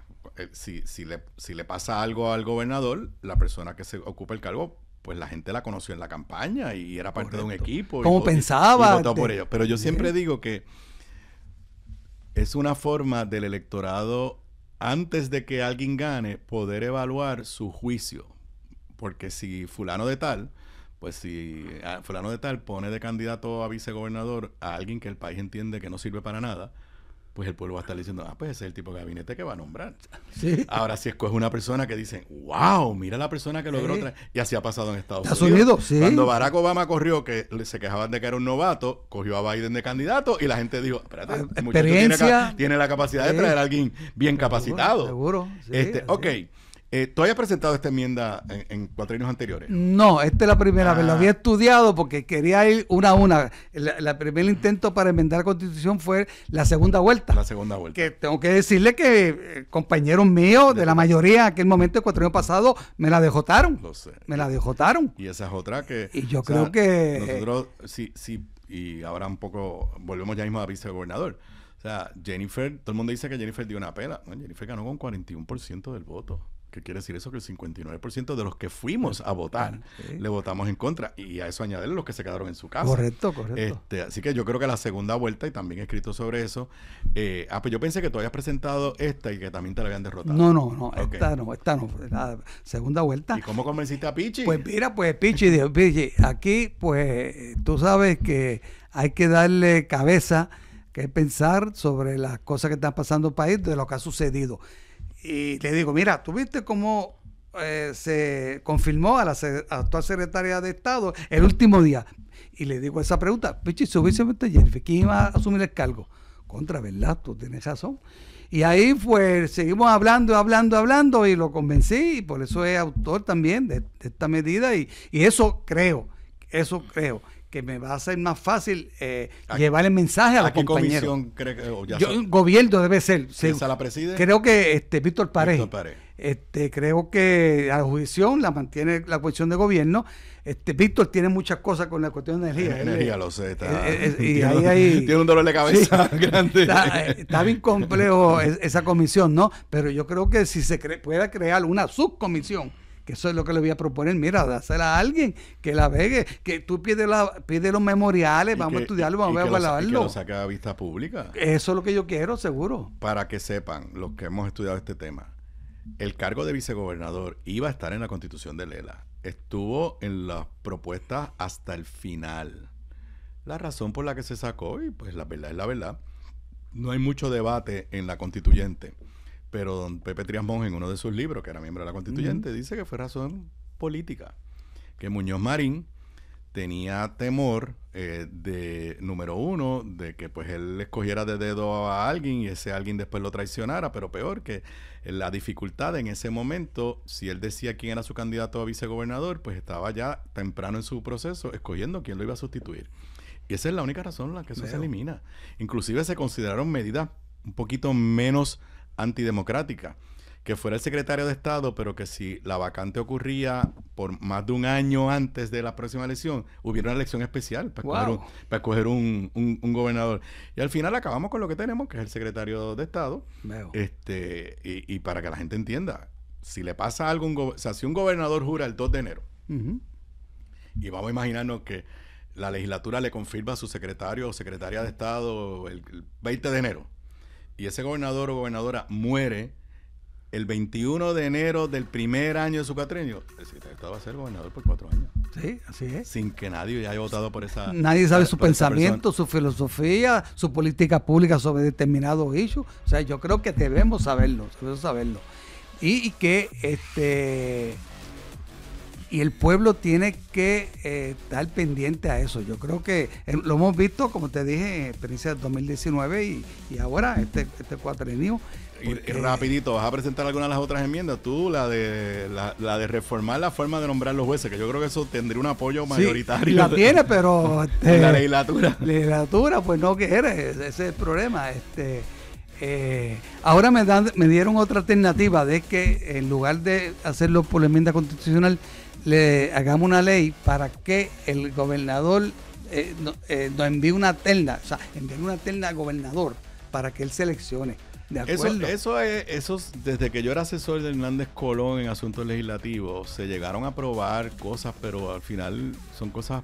si le pasa algo al gobernador, la persona que se ocupa el cargo, pues la gente la conoció en la campaña y era parte de un equipo. Como pensaba. Y votó por ellos. Pero yo siempre digo que es una forma del electorado, antes de que alguien gane, poder evaluar su juicio. Porque si fulano de tal, pues si fulano de tal pone de candidato a vicegobernador a alguien que el país entiende que no sirve para nada, pues el pueblo va a estar diciendo, pues ese es el tipo de gabinete que va a nombrar. Sí. Ahora, si escoge una persona que dice, wow, mira la persona que logró traer. Y así ha pasado en Estados Unidos. Sí. Cuando Barack Obama corrió, que se quejaban de que era un novato, cogió a Biden de candidato y la gente dijo, espérate, el muchacho tiene la capacidad de traer a alguien bien capacitado. Seguro. Ok. ¿Tú habías presentado esta enmienda en cuatrienios anteriores? No, esta es la primera vez. Lo había estudiado porque quería ir una a una. El primer intento para enmendar la Constitución fue la segunda vuelta. Que tengo que decirle que compañeros míos de la mayoría en aquel momento, el cuatrienio pasado, me la dejotaron. Lo sé. Me la dejotaron. Y esa es otra que... Y yo creo que... Nosotros, sí, y ahora un poco, volvemos ya mismo a vicegobernador. O sea, Jennifer, todo el mundo dice que Jennifer dio una pela. Bueno, Jennifer ganó con 41% del voto. ¿Qué quiere decir eso? Que el 59% de los que fuimos a votar le votamos en contra. Y a eso añadirle los que se quedaron en su casa. Correcto. Así que yo creo que la segunda vuelta, y también he escrito sobre eso. Pues yo pensé que tú habías presentado esta y que también te la habían derrotado. No. Okay. Esta no. La segunda vuelta. ¿Y cómo convenciste a Pichi? Pues mira, Pichi dijo, Pichi, aquí pues tú sabes que hay que darle cabeza, que pensar sobre las cosas que están pasando en el país, de lo que ha sucedido. Y le digo, mira, ¿tú viste cómo se confirmó a la actual secretaria de Estado el último día? Y le digo esa pregunta, Pichi, si hubiese visto Jennifer, ¿quién iba a asumir el cargo? Contra, ¿verdad? Tú tienes razón. Y ahí pues seguimos hablando y lo convencí, y por eso es autor también de esta medida, y eso creo que me va a ser más fácil llevar el mensaje a los compañeros. ¿A qué comisión cree que gobierno debe ser? ¿Esa la preside? Creo que Víctor Paredes. Creo que la jurisdicción la mantiene la cuestión de gobierno. Víctor tiene muchas cosas con la cuestión de energía. Energía, lo sé. Tiene un dolor de cabeza grande. Está bien complejo esa comisión, ¿no? Pero yo creo que si se puede crear una subcomisión, que eso es lo que le voy a proponer, mira, dásela a alguien que la vegue, que tú pides los memoriales, vamos a estudiarlo, vamos a evaluarlo. Y que lo saque a vista pública. Eso es lo que yo quiero, seguro. Para que sepan, los que hemos estudiado este tema, el cargo de vicegobernador iba a estar en la Constitución de Lela. Estuvo en las propuestas hasta el final. La razón por la que se sacó, y pues la verdad es la verdad, no hay mucho debate en la constituyente. Pero don Pepe Trías Monge, en uno de sus libros, que era miembro de la constituyente, dice que fue razón política. Que Muñoz Marín tenía temor número uno, de que pues él escogiera de dedo a alguien y ese alguien después lo traicionara, pero peor, que la dificultad en ese momento, si él decía quién era su candidato a vicegobernador, pues estaba ya temprano en su proceso escogiendo quién lo iba a sustituir. Y esa es la única razón en la que eso se elimina. Inclusive se consideraron medidas un poquito menos antidemocrática, que fuera el secretario de Estado, pero que si la vacante ocurría por más de un año antes de la próxima elección, hubiera una elección especial para escoger un gobernador. Y al final acabamos con lo que tenemos, que es el secretario de Estado. Y para que la gente entienda, si le pasa algo, si un gobernador jura el 2 de enero, y vamos a imaginarnos que la legislatura le confirma a su secretario o secretaria de Estado el 20 de enero, y ese gobernador o gobernadora muere el 21 de enero del primer año de su cuatrenio, el secretario de Estado va a ser gobernador por 4 años. Sí, así es. Sin que nadie haya votado por esa... Nadie sabe su pensamiento, su filosofía, su política pública sobre determinados issues. O sea, yo creo que debemos saberlo. Y que y el pueblo tiene que estar pendiente a eso. Yo creo que lo hemos visto, como te dije, en experiencia del 2019 y ahora este cuatrenio. Y rapidito, ¿vas a presentar alguna de las otras enmiendas? Tú, la de reformar la forma de nombrar los jueces, que yo creo que eso tendría un apoyo mayoritario. Sí, la tiene, pero... la legislatura. La legislatura, pues no quiere, ese es el problema. Ahora me dieron otra alternativa, de que en lugar de hacerlo por la enmienda constitucional, le hagamos una ley para que el gobernador nos envíe una terna, o sea, envíe una terna al gobernador para que él seleccione. ¿De acuerdo? Eso desde que yo era asesor de Hernández Colón en asuntos legislativos, se llegaron a aprobar cosas, pero al final son cosas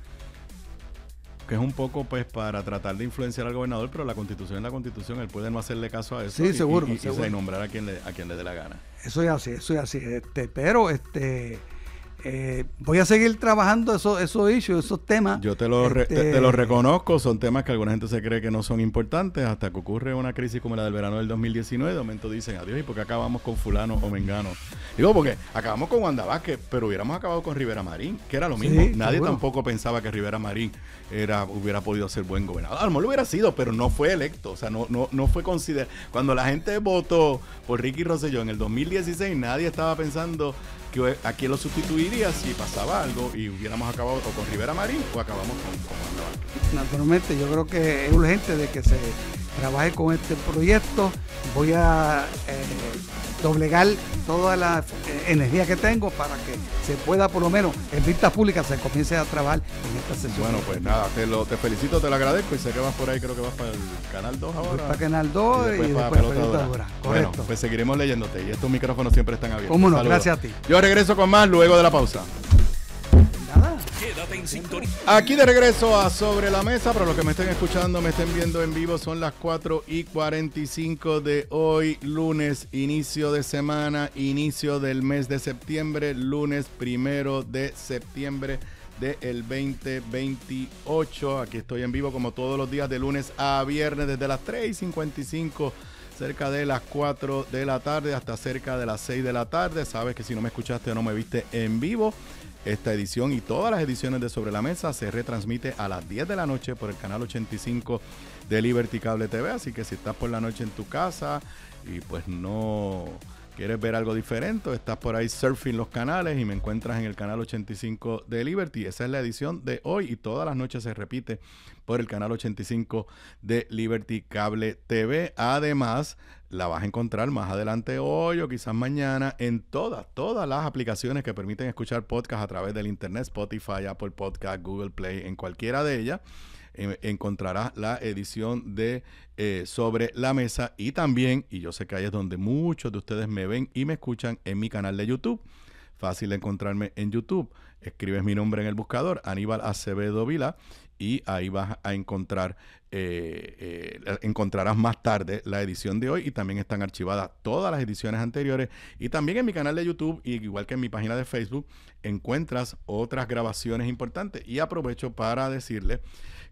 que es un poco pues para tratar de influenciar al gobernador, pero la Constitución es la Constitución, él puede no hacerle caso a eso. Sí, seguro. Y nombrar a quien le dé la gana. Eso es así. Pero voy a seguir trabajando esos issues, esos temas. Yo te lo reconozco, son temas que alguna gente se cree que no son importantes, hasta que ocurre una crisis como la del verano del 2019, de momento dicen, adiós, ¿y por qué acabamos con fulano o mengano? Digo, porque acabamos con Wanda Vázquez, pero hubiéramos acabado con Rivera Marín, que era lo mismo. Sí, nadie seguro. tampoco pensaba que Rivera Marín hubiera podido ser buen gobernador. A lo mejor lo hubiera sido, pero no fue electo, o sea, no fue considerado. Cuando la gente votó por Ricky Rosselló en el 2016, nadie estaba pensando que a quién lo sustituiría si pasaba algo y hubiéramos acabado o con Rivera Marín o acabamos con Wanda Vázquez. Naturalmente, yo creo que es urgente de que se trabaje con este proyecto. Voy a doblegar toda la energía que tengo para que se pueda, por lo menos en vistas públicas, se comience a trabajar en esta sesión. Bueno, pues nada, te felicito, te lo agradezco y sé que vas por ahí, creo que vas para el Canal 2 ahora. Voy para Canal 2 y después para Pelota Dura. Correcto. Correcto. Bueno, pues seguiremos leyéndote y estos micrófonos siempre están abiertos. Cómo no, Saludos. gracias a ti. Yo regreso con más luego de la pausa. Quédate en sintonía. Aquí de regreso a Sobre la Mesa, para los que me estén escuchando, me estén viendo en vivo, son las 4:45 de hoy, lunes, inicio de semana, inicio del mes de septiembre, lunes 1 de septiembre del 2028. Aquí estoy en vivo como todos los días de lunes a viernes desde las 3:55, cerca de las 4 de la tarde hasta cerca de las 6 de la tarde. Sabes que si no me escuchaste o no me viste en vivo, esta edición y todas las ediciones de Sobre la Mesa se retransmite a las 10 de la noche por el canal 85 de Liberty Cable TV. Así que si estás por la noche en tu casa y pues no quieres ver algo diferente, estás por ahí surfing los canales y me encuentras en el canal 85 de Liberty. Esa es la edición de hoy y todas las noches se repite por el canal 85 de Liberty Cable TV. Además, la vas a encontrar más adelante hoy o quizás mañana en todas las aplicaciones que permiten escuchar podcast a través del internet, Spotify, Apple Podcast, Google Play, en cualquiera de ellas. Encontrarás la edición de Sobre la Mesa y también, y yo sé que ahí es donde muchos de ustedes me ven y me escuchan, en mi canal de YouTube. Fácil encontrarme en YouTube. Escribes mi nombre en el buscador, Aníbal Acevedo Vilá, y ahí vas a encontrar, encontrarás más tarde la edición de hoy y también están archivadas todas las ediciones anteriores. Y también en mi canal de YouTube, igual que en mi página de Facebook, encuentras otras grabaciones importantes. Y aprovecho para decirles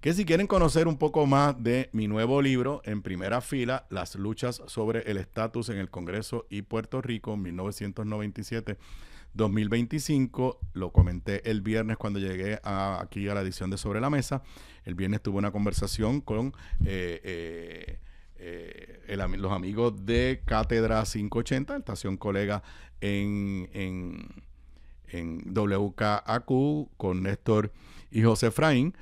que si quieren conocer un poco más de mi nuevo libro, En Primera Fila, las luchas sobre el estatus en el Congreso y Puerto Rico, 1997-2025, lo comenté el viernes cuando llegué aquí a la edición de Sobre la Mesa. El viernes tuve una conversación con los amigos de Cátedra 580, estación colega en WKAQ, con Néstor y José Efraín,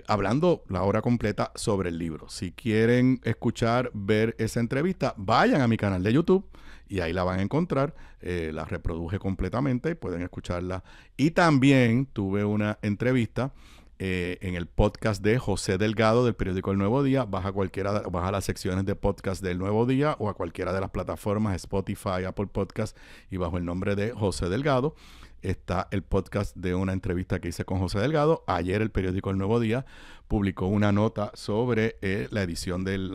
hablando la hora completa sobre el libro. Si quieren escuchar, ver esa entrevista, vayan a mi canal de YouTube y ahí la van a encontrar. La reproduje completamente y pueden escucharla. Y también tuve una entrevista en el podcast de José Delgado del periódico El Nuevo Día. Vas a las secciones de podcast del Nuevo Día o a cualquiera de las plataformas, Spotify, Apple Podcast, y bajo el nombre de José Delgado está el podcast de una entrevista que hice con José Delgado. Ayer el periódico El Nuevo Día publicó una nota sobre la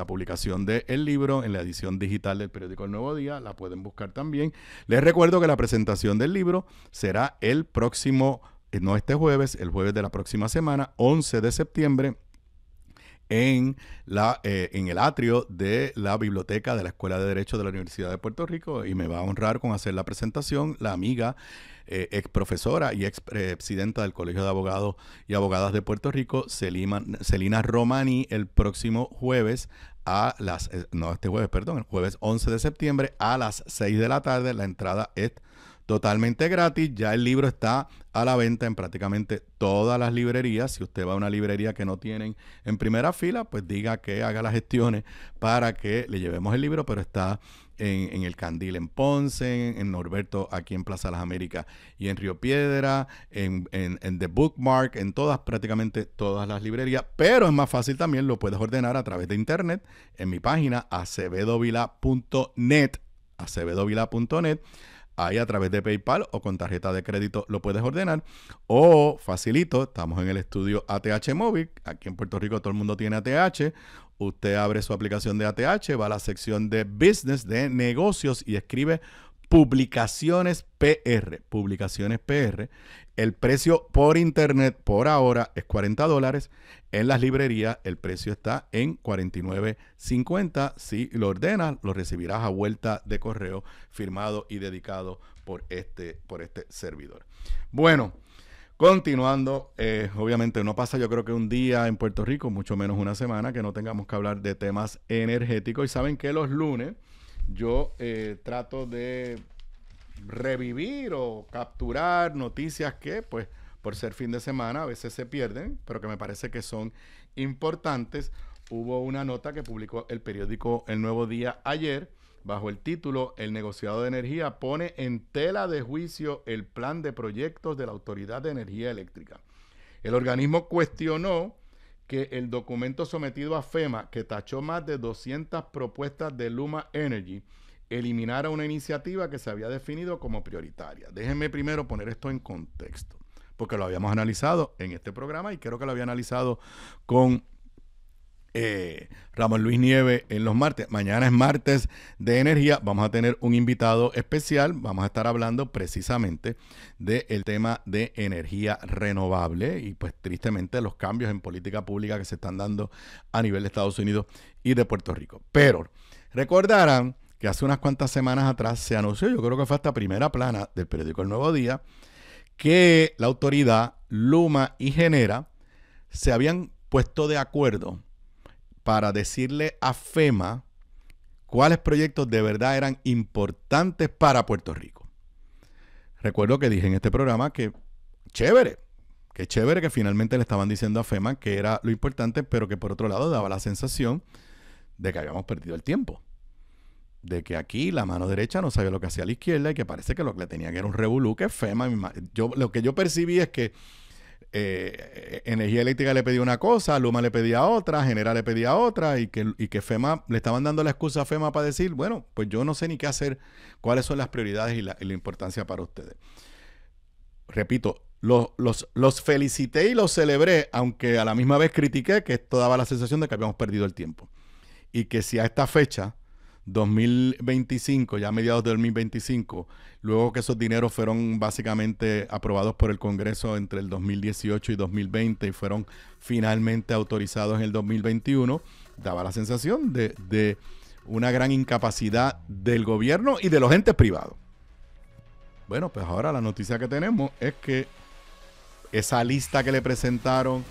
publicación del libro en la edición digital del periódico El Nuevo Día. La pueden buscar también. Les recuerdo que la presentación del libro será el próximo, no este jueves, el jueves de la próxima semana, 11 de septiembre, en el atrio de la biblioteca de la Escuela de Derecho de la Universidad de Puerto Rico, y me va a honrar con hacer la presentación la amiga ex profesora y ex presidenta del Colegio de Abogados y Abogadas de Puerto Rico, Celina Romani, el próximo jueves el jueves 11 de septiembre a las 6 de la tarde. La entrada es totalmente gratis. Ya el libro está a la venta en prácticamente todas las librerías. Si usted va a una librería que no tienen en primera fila, pues diga que haga las gestiones para que le llevemos el libro, pero está en el Candil en Ponce, en Norberto aquí en Plaza Las Américas y en Río Piedra, en The Bookmark, en prácticamente todas las librerías. Pero es más fácil también, lo puedes ordenar a través de internet en mi página acevedovila.net. Ahí a través de PayPal o con tarjeta de crédito lo puedes ordenar. O facilito, estamos en el estudio ATH Móvil. Aquí en Puerto Rico todo el mundo tiene ATH. Usted abre su aplicación de ATH, va a la sección de Business, de negocios, y escribe Publicaciones PR. Publicaciones PR. El precio por internet por ahora es $40. En las librerías el precio está en $49.50. Si lo ordenas, lo recibirás a vuelta de correo, firmado y dedicado por este servidor. Bueno, continuando, obviamente no pasa, yo creo que un día en Puerto Rico, mucho menos una semana, que no tengamos que hablar de temas energéticos. Y saben que los lunes yo trato de revivir o capturar noticias que, pues, por ser fin de semana a veces se pierden, pero que me parece que son importantes. Hubo una nota que publicó el periódico El Nuevo Día ayer bajo el título El negociado de energía pone en tela de juicio el plan de proyectos de la Autoridad de Energía Eléctrica. El organismo cuestionó que el documento sometido a FEMA, que tachó más de 200 propuestas de Luma Energy, eliminara una iniciativa que se había definido como prioritaria. Déjenme primero poner esto en contexto, porque lo habíamos analizado en este programa y creo que lo había analizado con Ramón Luis Nieves en los martes. Mañana es martes de energía. Vamos a tener un invitado especial. Vamos a estar hablando precisamente del tema de energía renovable y pues tristemente los cambios en política pública que se están dando a nivel de Estados Unidos y de Puerto Rico. Pero recordarán que hace unas cuantas semanas atrás se anunció, yo creo que fue hasta primera plana del periódico El Nuevo Día, que la autoridad Luma y Genera se habían puesto de acuerdo para decirle a FEMA cuáles proyectos de verdad eran importantes para Puerto Rico. Recuerdo que dije en este programa que chévere que finalmente le estaban diciendo a FEMA que era lo importante, pero que por otro lado daba la sensación de que habíamos perdido el tiempo. De que aquí la mano derecha no sabía lo que hacía la izquierda y que parece que lo que le tenía que era un revolú, que FEMA. Lo que yo percibí es que Energía Eléctrica le pedía una cosa, Luma le pedía otra, Genera le pedía otra y que FEMA, le estaban dando la excusa a FEMA para decir, bueno, pues yo no sé ni qué hacer, cuáles son las prioridades y la importancia para ustedes. Repito, los felicité y los celebré, aunque a la misma vez critiqué que esto daba la sensación de que habíamos perdido el tiempo. Y que si a esta fecha, 2025, ya a mediados de 2025, luego que esos dineros fueron básicamente aprobados por el Congreso entre el 2018 y 2020 y fueron finalmente autorizados en el 2021, daba la sensación de una gran incapacidad del gobierno y de los entes privados. Bueno, pues ahora la noticia que tenemos es que esa lista que le presentaron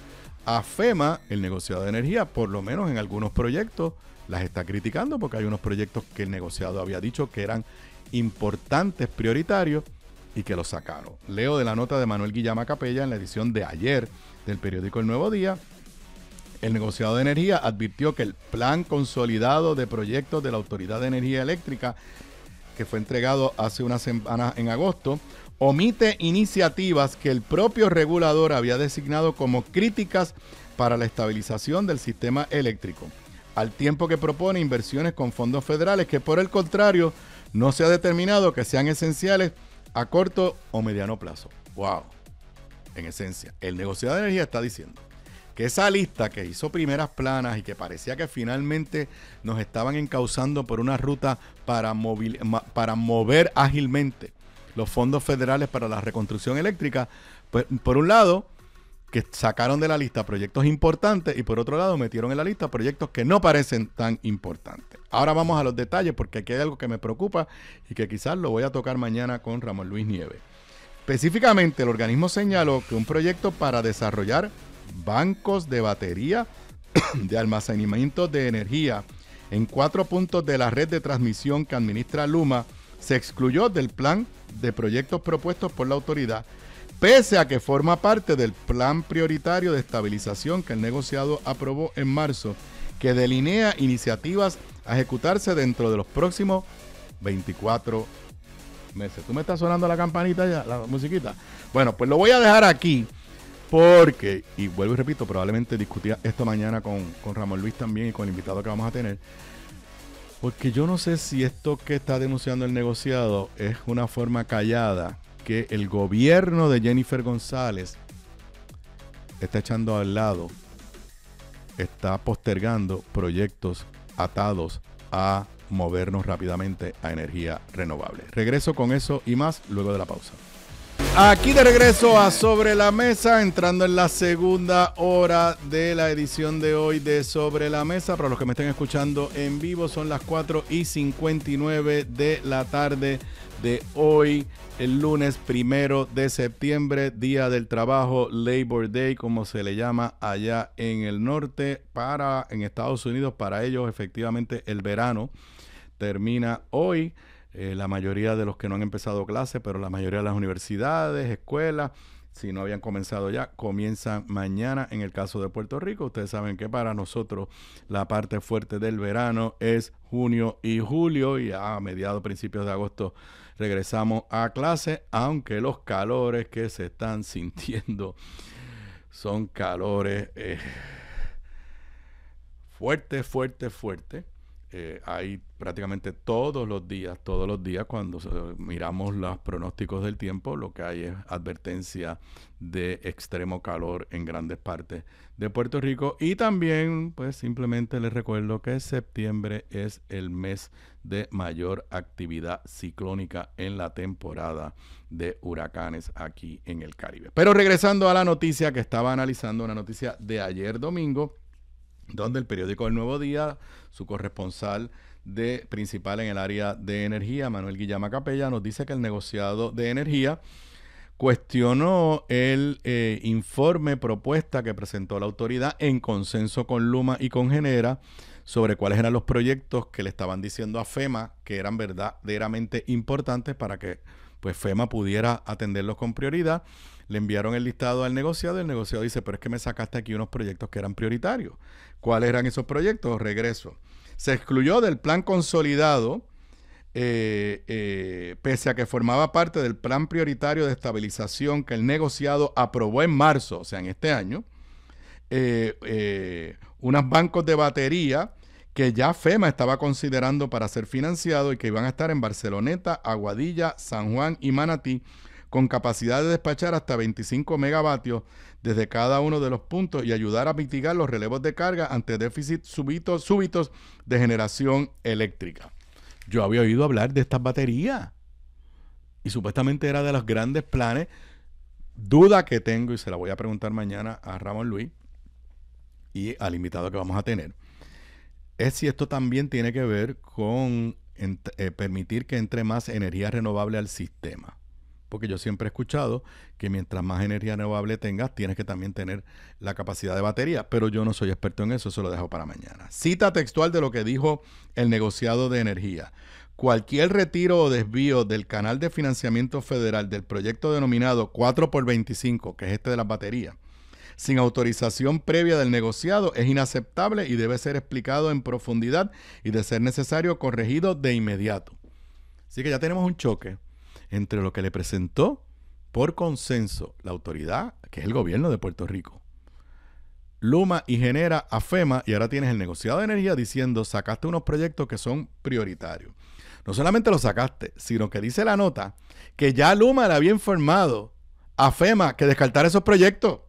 a FEMA, el negociado de energía, por lo menos en algunos proyectos, las está criticando porque hay unos proyectos que el negociado había dicho que eran importantes, prioritarios y que los sacaron. Leo de la nota de Manuel Guillama Capella en la edición de ayer del periódico El Nuevo Día. El negociado de energía advirtió que el plan consolidado de proyectos de la Autoridad de Energía Eléctrica, que fue entregado hace unas semanas en agosto, omite iniciativas que el propio regulador había designado como críticas para la estabilización del sistema eléctrico, al tiempo que propone inversiones con fondos federales que por el contrario no se ha determinado que sean esenciales a corto o mediano plazo. ¡Wow! En esencia, el negociado de energía está diciendo que esa lista que hizo primeras planas y que parecía que finalmente nos estaban encauzando por una ruta para mover ágilmente los fondos federales para la reconstrucción eléctrica, pues por un lado que sacaron de la lista proyectos importantes y por otro lado metieron en la lista proyectos que no parecen tan importantes. Ahora vamos a los detalles porque aquí hay algo que me preocupa y que quizás lo voy a tocar mañana con Ramón Luis Nieves. Específicamente, el organismo señaló que un proyecto para desarrollar bancos de batería de almacenamiento de energía en 4 puntos de la red de transmisión que administra Luma se excluyó del plan de proyectos propuestos por la autoridad, pese a que forma parte del plan prioritario de estabilización que el negociado aprobó en marzo, que delinea iniciativas a ejecutarse dentro de los próximos 24 meses. ¿Tú me estás sonando la campanita ya, la musiquita? Bueno, pues lo voy a dejar aquí porque, y vuelvo y repito, probablemente discutía esto mañana con Ramón Luis también y con el invitado que vamos a tener, porque yo no sé si esto que está denunciando el negociado es una forma callada que el gobierno de Jennifer González está echando al lado, está postergando proyectos atados a movernos rápidamente a energía renovable. Regreso con eso y más luego de la pausa. Aquí de regreso a Sobre la Mesa, entrando en la segunda hora de la edición de hoy de Sobre la Mesa. Para los que me estén escuchando en vivo, son las 4:59 de la tarde de hoy, el lunes 1 de septiembre, Día del Trabajo, Labor Day, como se le llama allá en el norte. En Estados Unidos, para ellos, efectivamente, el verano termina hoy. La mayoría de los que no han empezado clases, pero la mayoría de las universidades, escuelas, si no habían comenzado ya, comienzan mañana en el caso de Puerto Rico. Ustedes saben que para nosotros la parte fuerte del verano es junio y julio, y a mediados, principios de agosto regresamos a clase, aunque los calores que se están sintiendo son calores fuertes. Hay prácticamente todos los días cuando miramos los pronósticos del tiempo, lo que hay es advertencia de extremo calor en grandes partes de Puerto Rico. Y también, pues simplemente les recuerdo que septiembre es el mes de mayor actividad ciclónica en la temporada de huracanes aquí en el Caribe. Pero regresando a la noticia que estaba analizando, una noticia de ayer domingo, donde el periódico El Nuevo Día, su corresponsal principal en el área de energía, Manuel Guillama Capella, nos dice que el negociado de energía cuestionó el informe propuesta que presentó la autoridad en consenso con Luma y con Genera sobre cuáles eran los proyectos que le estaban diciendo a FEMA que eran verdaderamente importantes para que pues FEMA pudiera atenderlos con prioridad. Le enviaron el listado al negociado y el negociado dice, pero es que me sacaste aquí unos proyectos que eran prioritarios. ¿Cuáles eran esos proyectos? Regreso. Se excluyó del plan consolidado, pese a que formaba parte del plan prioritario de estabilización que el negociado aprobó en marzo, o sea, en este año, unos bancos de batería que ya FEMA estaba considerando para ser financiado y que iban a estar en Barceloneta, Aguadilla, San Juan y Manatí, con capacidad de despachar hasta 25 megavatios desde cada uno de los puntos y ayudar a mitigar los relevos de carga ante déficits súbitos de generación eléctrica. Yo había oído hablar de estas baterías y supuestamente era de los grandes planes. Duda que tengo, y se la voy a preguntar mañana a Ramón Luis y al invitado que vamos a tener, es si esto también tiene que ver con permitir que entre más energía renovable al sistema. Porque yo siempre he escuchado que mientras más energía renovable tengas, tienes que también tener la capacidad de batería, pero yo no soy experto en eso lo dejo para mañana. Cita textual de lo que dijo el negociado de energía. Cualquier retiro o desvío del canal de financiamiento federal del proyecto denominado 4x25, que es este de las baterías, sin autorización previa del negociado es inaceptable y debe ser explicado en profundidad y, de ser necesario, corregido de inmediato. Así que ya tenemos un choque entre lo que le presentó por consenso la autoridad, que es el gobierno de Puerto Rico, Luma y Genera a FEMA, y ahora tienes el negociado de energía diciendo, sacaste unos proyectos que son prioritarios. No solamente los sacaste, sino que dice la nota que ya Luma le había informado a FEMA que descartara esos proyectos.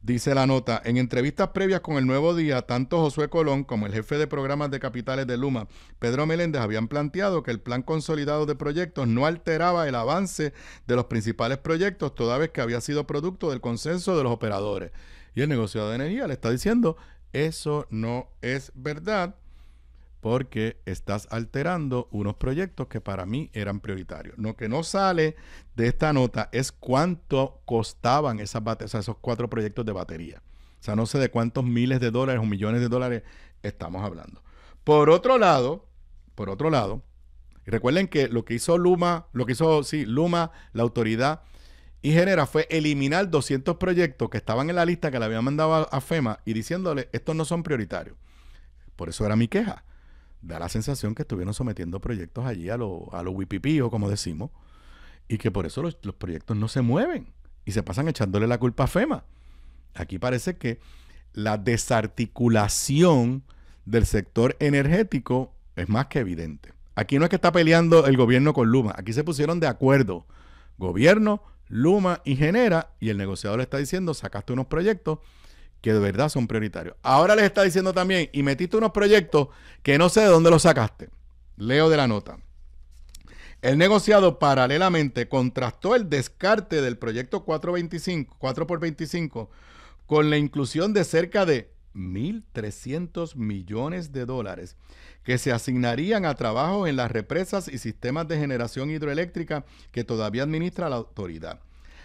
Dice la nota, en entrevistas previas con El Nuevo Día, tanto Josué Colón como el jefe de programas de capitales de Luma, Pedro Meléndez, habían planteado que el plan consolidado de proyectos no alteraba el avance de los principales proyectos, toda vez que había sido producto del consenso de los operadores. Y el negociado de energía le está diciendo, eso no es verdad, porque estás alterando unos proyectos que para mí eran prioritarios. Lo que no sale de esta nota es cuánto costaban esas esos 4 proyectos de batería. O sea, no sé de cuántos miles de dólares o millones de dólares estamos hablando. Por otro lado, y recuerden que lo que hizo Luma, la autoridad y Genera fue eliminar 200 proyectos que estaban en la lista que le habían mandado a FEMA y diciéndole, estos no son prioritarios. Por eso era mi queja. Da la sensación que estuvieron sometiendo proyectos allí a los huipipíos, como decimos, y que por eso los proyectos no se mueven y se pasan echándole la culpa a FEMA. Aquí parece que la desarticulación del sector energético es más que evidente. Aquí no es que está peleando el gobierno con Luma, aquí se pusieron de acuerdo gobierno, Luma y Genera, y el negociador le está diciendo, sacaste unos proyectos que de verdad son prioritarios. Ahora les está diciendo también, y metiste unos proyectos que no sé de dónde los sacaste. Leo de la nota. El negociado paralelamente contrastó el descarte del proyecto 4x25 con la inclusión de cerca de 1.300 millones de dólares que se asignarían a trabajos en las represas y sistemas de generación hidroeléctrica que todavía administra la autoridad.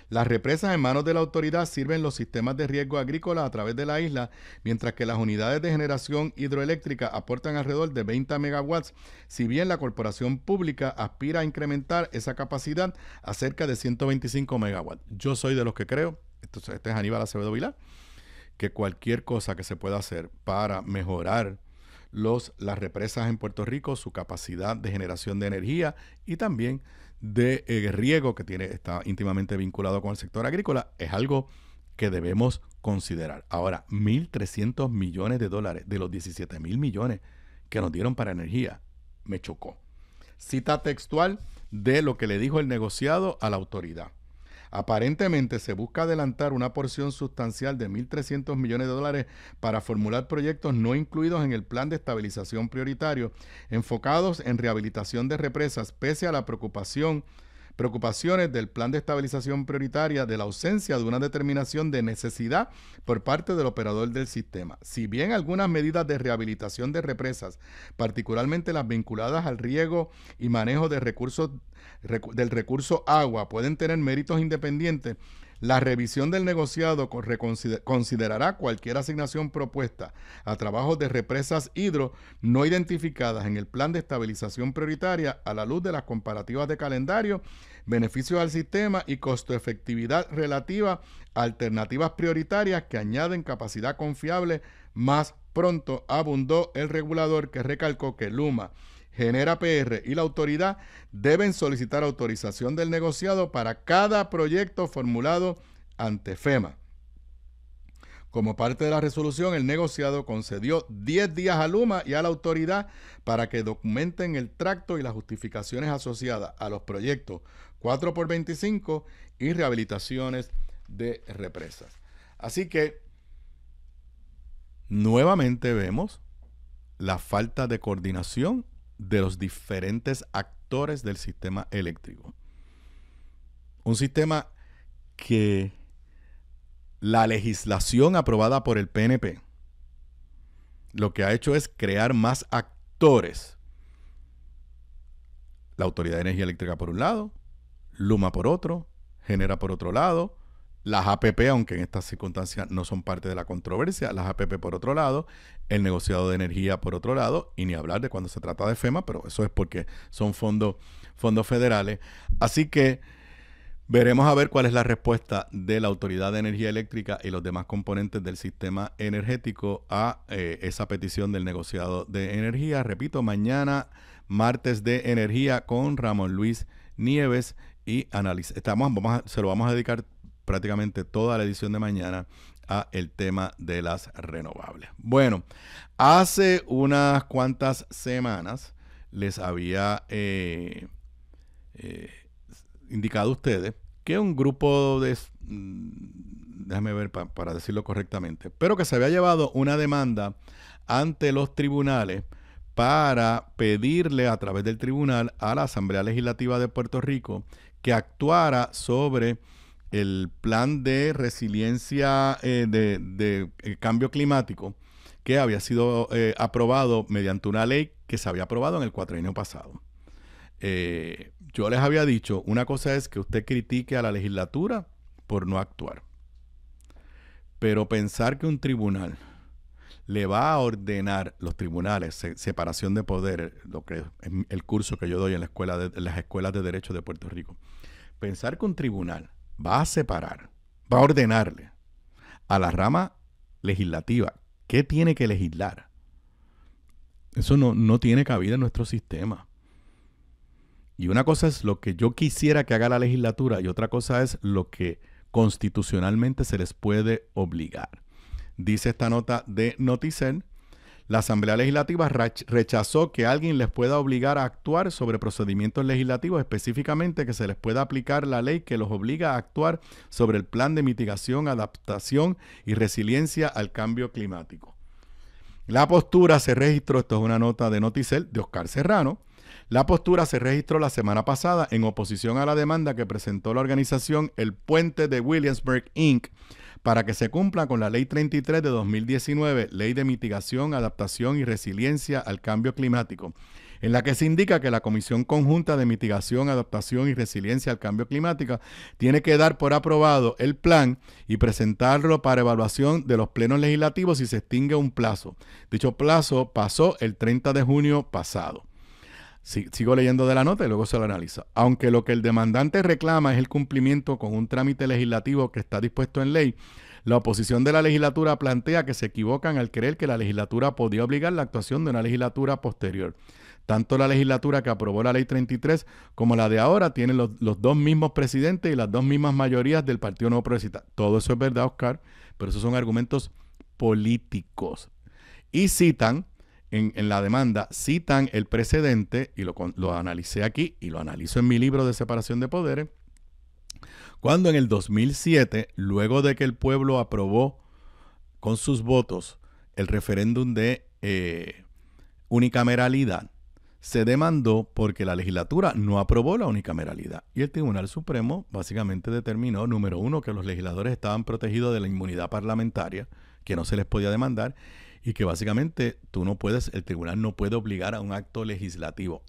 Las represas en manos de la autoridad sirven los sistemas de riego agrícola a través de la isla, mientras que las unidades de generación hidroeléctrica aportan alrededor de 20 megawatts, si bien la corporación pública aspira a incrementar esa capacidad a cerca de 125 megawatts. Yo soy de los que creo, este es Aníbal Acevedo Vilá, que cualquier cosa que se pueda hacer para mejorar las represas en Puerto Rico, su capacidad de generación de energía y también de riego, que está íntimamente vinculado con el sector agrícola, es algo que debemos considerar. Ahora, 1.300 millones de dólares de los 17.000 millones que nos dieron para energía, me chocó. Cita textual de lo que le dijo el negociado a la autoridad. Aparentemente se busca adelantar una porción sustancial de 1.300 millones de dólares para formular proyectos no incluidos en el plan de estabilización prioritario, enfocados en rehabilitación de represas, pese a la preocupaciones del plan de estabilización prioritaria de la ausencia de una determinación de necesidad por parte del operador del sistema. Si bien algunas medidas de rehabilitación de represas, particularmente las vinculadas al riego y manejo de del recurso agua, pueden tener méritos independientes, la revisión del negociado considerará cualquier asignación propuesta a trabajos de represas hidro no identificadas en el plan de estabilización prioritaria a la luz de las comparativas de calendario, beneficios al sistema y costo-efectividad relativa a alternativas prioritarias que añaden capacidad confiable más pronto, abundó el regulador, que recalcó que Luma, Genera PR y la autoridad deben solicitar autorización del negociado para cada proyecto formulado ante FEMA. Como parte de la resolución, el negociado concedió 10 días a Luma y a la autoridad para que documenten el tracto y las justificaciones asociadas a los proyectos 4x25 y rehabilitaciones de represas. Así que nuevamente vemos la falta de coordinación de los diferentes actores del sistema eléctrico. Un sistema que la legislación aprobada por el PNP lo que ha hecho es crear más actores. La Autoridad de Energía Eléctrica por un lado, Luma por otro, Genera por otro lado, las APP, aunque en estas circunstancias no son parte de la controversia, las APP por otro lado, el negociado de energía por otro lado, y ni hablar de cuando se trata de FEMA, pero eso es porque son fondos federales. Así que veremos a ver cuál es la respuesta de la Autoridad de Energía Eléctrica y los demás componentes del sistema energético a esa petición del negociado de energía. Repito, mañana, martes de energía con Ramón Luis Nieves y se lo vamos a dedicar prácticamente toda la edición de mañana a el tema de las renovables. Bueno, hace unas cuantas semanas les había indicado a ustedes que un grupo de, déjame ver para decirlo correctamente, pero que se había llevado una demanda ante los tribunales para pedirle a través del tribunal a la Asamblea Legislativa de Puerto Rico que actuara sobre el plan de resiliencia de cambio climático que había sido aprobado mediante una ley que se había aprobado en el cuatrienio pasado. Yo les había dicho, una cosa es que usted critique a la legislatura por no actuar, pero pensar que un tribunal le va a ordenar, los tribunales, separación de poderes, lo que es el curso que yo doy en las escuelas de Derecho de Puerto Rico, pensar que un tribunal va a separar, va a ordenarle a la rama legislativa qué tiene que legislar. Eso no tiene cabida en nuestro sistema. Y una cosa es lo que yo quisiera que haga la legislatura y otra cosa es lo que constitucionalmente se les puede obligar. Dice esta nota de Noticel: la Asamblea Legislativa rechazó que alguien les pueda obligar a actuar sobre procedimientos legislativos, específicamente que se les pueda aplicar la ley que los obliga a actuar sobre el plan de mitigación, adaptación y resiliencia al cambio climático. La postura se registró, esto es una nota de Noticel de Oscar Serrano, la postura se registró la semana pasada en oposición a la demanda que presentó la organización El Puente de Williamsburg, Inc., para que se cumpla con la Ley 33 de 2019, Ley de Mitigación, Adaptación y Resiliencia al Cambio Climático, en la que se indica que la Comisión Conjunta de Mitigación, Adaptación y Resiliencia al Cambio Climático tiene que dar por aprobado el plan y presentarlo para evaluación de los plenos legislativos si se extingue un plazo. Dicho plazo pasó el 30 de junio pasado. Sigo leyendo de la nota y luego se lo analiza. Aunque lo que el demandante reclama es el cumplimiento con un trámite legislativo que está dispuesto en ley, la oposición de la legislatura plantea que se equivocan al creer que la legislatura podía obligar la actuación de una legislatura posterior. Tanto la legislatura que aprobó la Ley 33 como la de ahora tienen los dos mismos presidentes y las dos mismas mayorías del Partido Nuevo Progresista. Todo eso es verdad, Oscar, pero esos son argumentos políticos. Y citan, en la demanda, citan el precedente, y lo analicé aquí y lo analizo en mi libro de separación de poderes, cuando en el 2007, luego de que el pueblo aprobó con sus votos el referéndum de unicameralidad, se demandó porque la legislatura no aprobó la unicameralidad. Y el Tribunal Supremo básicamente determinó, número uno, que los legisladores estaban protegidos de la inmunidad parlamentaria, que no se les podía demandar, y que básicamente el tribunal no puede obligar a un acto legislativo.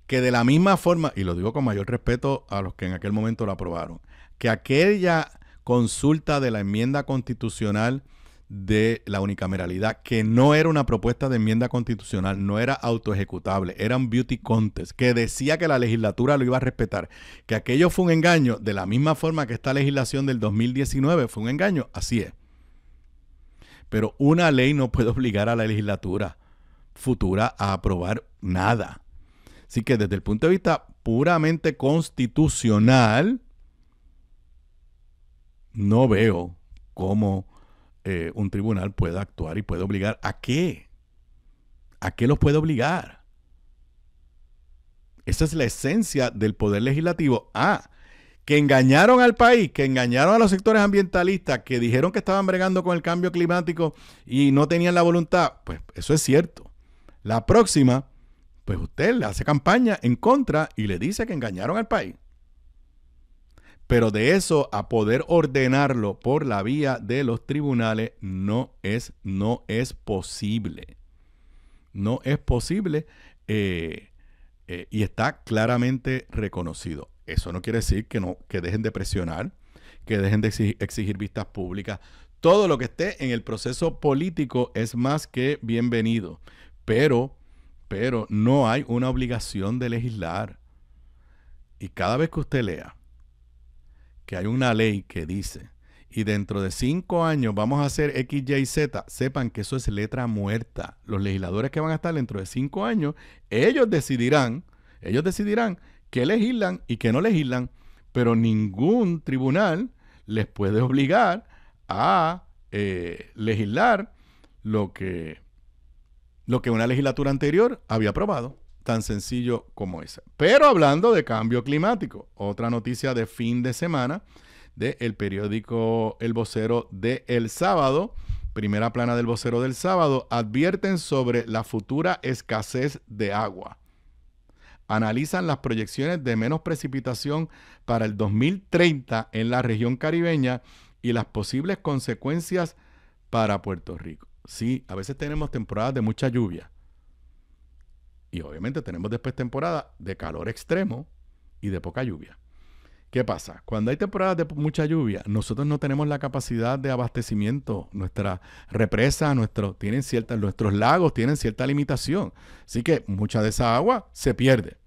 Que de la misma forma, y lo digo con mayor respeto a los que en aquel momento lo aprobaron, que aquella consulta de la enmienda constitucional de la unicameralidad, que no era una propuesta de enmienda constitucional, no era autoejecutable, era un beauty contest, que decía que la legislatura lo iba a respetar, que aquello fue un engaño, de la misma forma que esta legislación del 2019 fue un engaño, así es. Pero una ley no puede obligar a la legislatura futura a aprobar nada. Así que desde el punto de vista puramente constitucional, no veo cómo un tribunal puede actuar y puede obligar. ¿A qué? ¿A qué los puede obligar? Esa es la esencia del poder legislativo. Que engañaron al país, que engañaron a los sectores ambientalistas, que dijeron que estaban bregando con el cambio climático y no tenían la voluntad. Pues eso es cierto. La próxima, pues usted le hace campaña en contra y le dice que engañaron al país. Pero de eso a poder ordenarlo por la vía de los tribunales no es posible. No es posible y está claramente reconocido. Eso no quiere decir que dejen de presionar, que dejen de exigir vistas públicas. Todo lo que esté en el proceso político es más que bienvenido. Pero no hay una obligación de legislar. Y cada vez que usted lea que hay una ley que dice, y dentro de 5 años vamos a hacer X, Y, Z, sepan que eso es letra muerta. Los legisladores que van a estar dentro de 5 años, ellos decidirán qué legislan y qué no legislan, pero ningún tribunal les puede obligar a legislar lo que una legislatura anterior había aprobado. Tan sencillo como ese. Pero hablando de cambio climático, otra noticia de fin de semana del periódico El Vocero de el sábado, primera plana del Vocero del sábado, advierten sobre la futura escasez de agua. Analizan las proyecciones de menos precipitación para el 2030 en la región caribeña y las posibles consecuencias para Puerto Rico. Sí, a veces tenemos temporadas de mucha lluvia y obviamente tenemos después temporadas de calor extremo y de poca lluvia. ¿Qué pasa? Cuando hay temporadas de mucha lluvia, nosotros no tenemos la capacidad de abastecimiento. Nuestras represas, nuestros lagos tienen cierta limitación. Así que mucha de esa agua se pierde.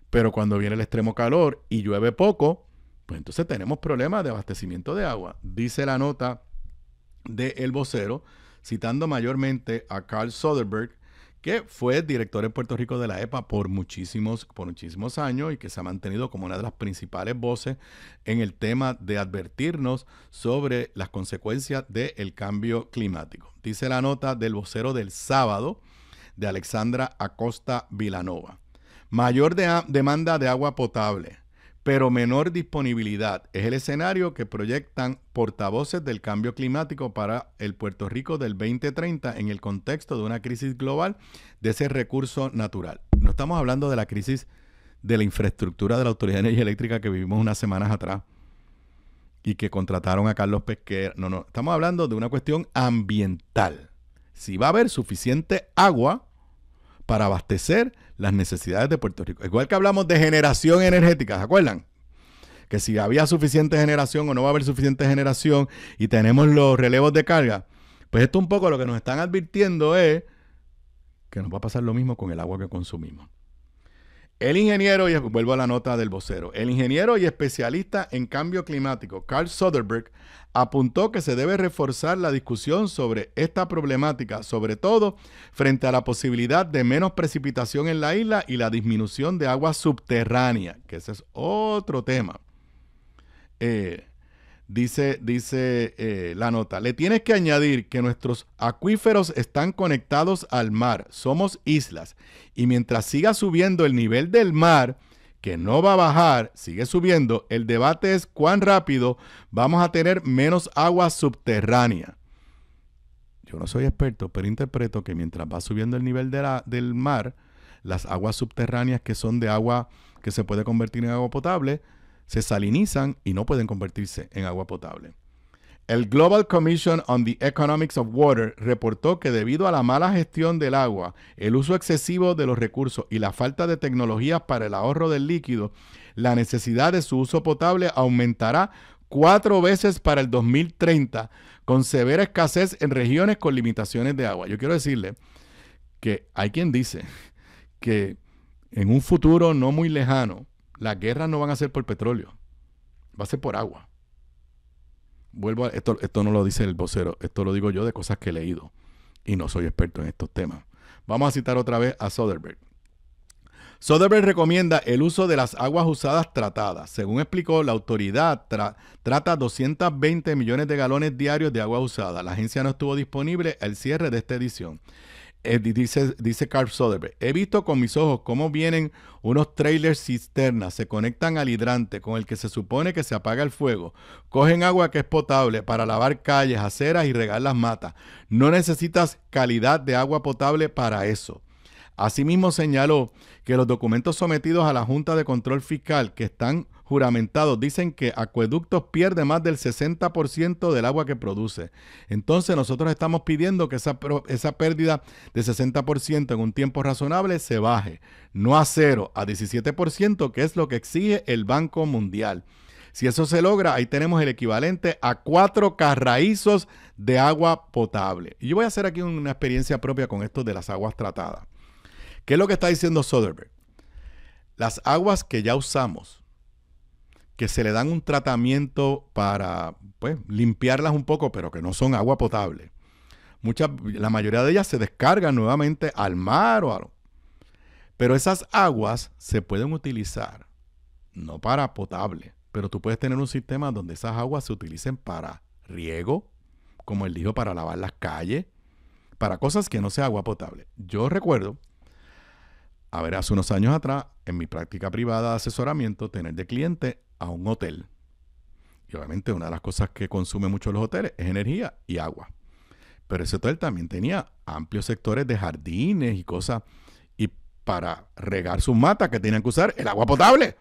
Pero cuando viene el extremo calor y llueve poco, pues entonces tenemos problemas de abastecimiento de agua. Dice la nota de El Vocero, citando mayormente a Carl Soderberg, que fue director en Puerto Rico de la EPA por muchísimos años y que se ha mantenido como una de las principales voces en el tema de advertirnos sobre las consecuencias del cambio climático. Dice la nota del Vocero del sábado de Alexandra Acosta Vilanova. Mayor demanda de agua potable, pero menor disponibilidad. Es el escenario que proyectan portavoces del cambio climático para el Puerto Rico del 2030 en el contexto de una crisis global de ese recurso natural. No estamos hablando de la crisis de la infraestructura de la Autoridad de Energía Eléctrica que vivimos unas semanas atrás y que contrataron a Carlos Pesquera. No, estamos hablando de una cuestión ambiental. Si va a haber suficiente agua para abastecer las necesidades de Puerto Rico. Igual que hablamos de generación energética, ¿se acuerdan? Que si había suficiente generación o no va a haber suficiente generación y tenemos los relevos de carga, pues esto un poco lo que nos están advirtiendo es que nos va a pasar lo mismo con el agua que consumimos. El ingeniero, y vuelvo a la nota del vocero, el ingeniero y especialista en cambio climático, Carl Soderberg, apuntó que se debe reforzar la discusión sobre esta problemática, sobre todo frente a la posibilidad de menos precipitación en la isla y la disminución de agua subterránea, que ese es otro tema. Dice la nota, le tienes que añadir que nuestros acuíferos están conectados al mar, somos islas, y mientras siga subiendo el nivel del mar, que no va a bajar, sigue subiendo, el debate es cuán rápido vamos a tener menos agua subterránea. Yo no soy experto, pero interpreto que mientras va subiendo el nivel del mar, las aguas subterráneas que son de agua que se puede convertir en agua potable, se salinizan y no pueden convertirse en agua potable. El Global Commission on the Economics of Water reportó que debido a la mala gestión del agua, el uso excesivo de los recursos y la falta de tecnologías para el ahorro del líquido, la necesidad de su uso potable aumentará 4 veces para el 2030, con severa escasez en regiones con limitaciones de agua. Yo quiero decirle que hay quien dice que en un futuro no muy lejano, las guerras no van a ser por petróleo, va a ser por agua. Vuelvo a esto no lo dice el vocero, esto lo digo yo de cosas que he leído y no soy experto en estos temas. Vamos a citar otra vez a Soderberg. Soderberg recomienda el uso de las aguas usadas tratadas. Según explicó, la autoridad trata 220 millones de galones diarios de agua usada. La agencia no estuvo disponible al cierre de esta edición. Dice Carl Soderberg, he visto con mis ojos cómo vienen unos trailers cisternas, se conectan al hidrante con el que se supone que se apaga el fuego, cogen agua que es potable para lavar calles, aceras y regar las matas. No necesitas calidad de agua potable para eso. Asimismo señaló que los documentos sometidos a la Junta de Control Fiscal que están juramentados dicen que Acueductos pierde más del 60% del agua que produce. Entonces nosotros estamos pidiendo que esa pérdida de 60% en un tiempo razonable se baje, no a 0, a 17%, que es lo que exige el Banco Mundial. Si eso se logra, ahí tenemos el equivalente a 4 carraízos de agua potable. Y yo voy a hacer aquí una experiencia propia con esto de las aguas tratadas. ¿Qué es lo que está diciendo Soderberg? Las aguas que ya usamos, que se le dan un tratamiento para limpiarlas un poco, pero que no son agua potable. La mayoría de ellas se descargan nuevamente al mar o algo. Pero esas aguas se pueden utilizar, no para potable, pero tú puedes tener un sistema donde esas aguas se utilicen para riego, como él dijo, para lavar las calles, para cosas que no sea agua potable. Yo recuerdo, hace unos años atrás, en mi práctica privada de asesoramiento, tener de cliente a un hotel. Y obviamente una de las cosas que consume mucho los hoteles es energía y agua. Pero ese hotel también tenía amplios sectores de jardines y cosas. Y para regar sus matas que tenían que usar el agua potable.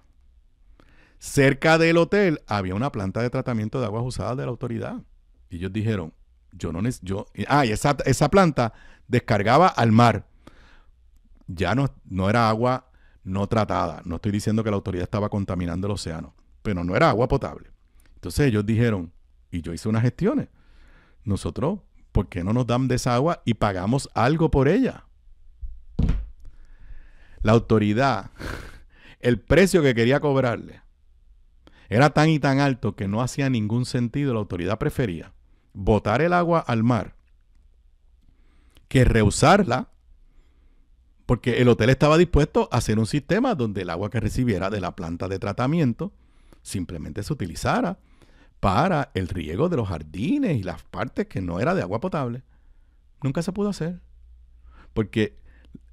Cerca del hotel había una planta de tratamiento de aguas usadas de la autoridad. Y ellos dijeron, esa planta descargaba al mar. Ya no era agua no tratada. No estoy diciendo que la autoridad estaba contaminando el océano, pero no era agua potable. Entonces ellos dijeron, y yo hice unas gestiones, nosotros, ¿por qué no nos dan de esa agua y pagamos algo por ella? La autoridad, el precio que quería cobrarle era tan y tan alto que no hacía ningún sentido. La autoridad prefería botar el agua al mar que reusarla, porque el hotel estaba dispuesto a hacer un sistema donde el agua que recibiera de la planta de tratamiento simplemente se utilizara para el riego de los jardines y las partes que no era de agua potable. Nunca se pudo hacer, porque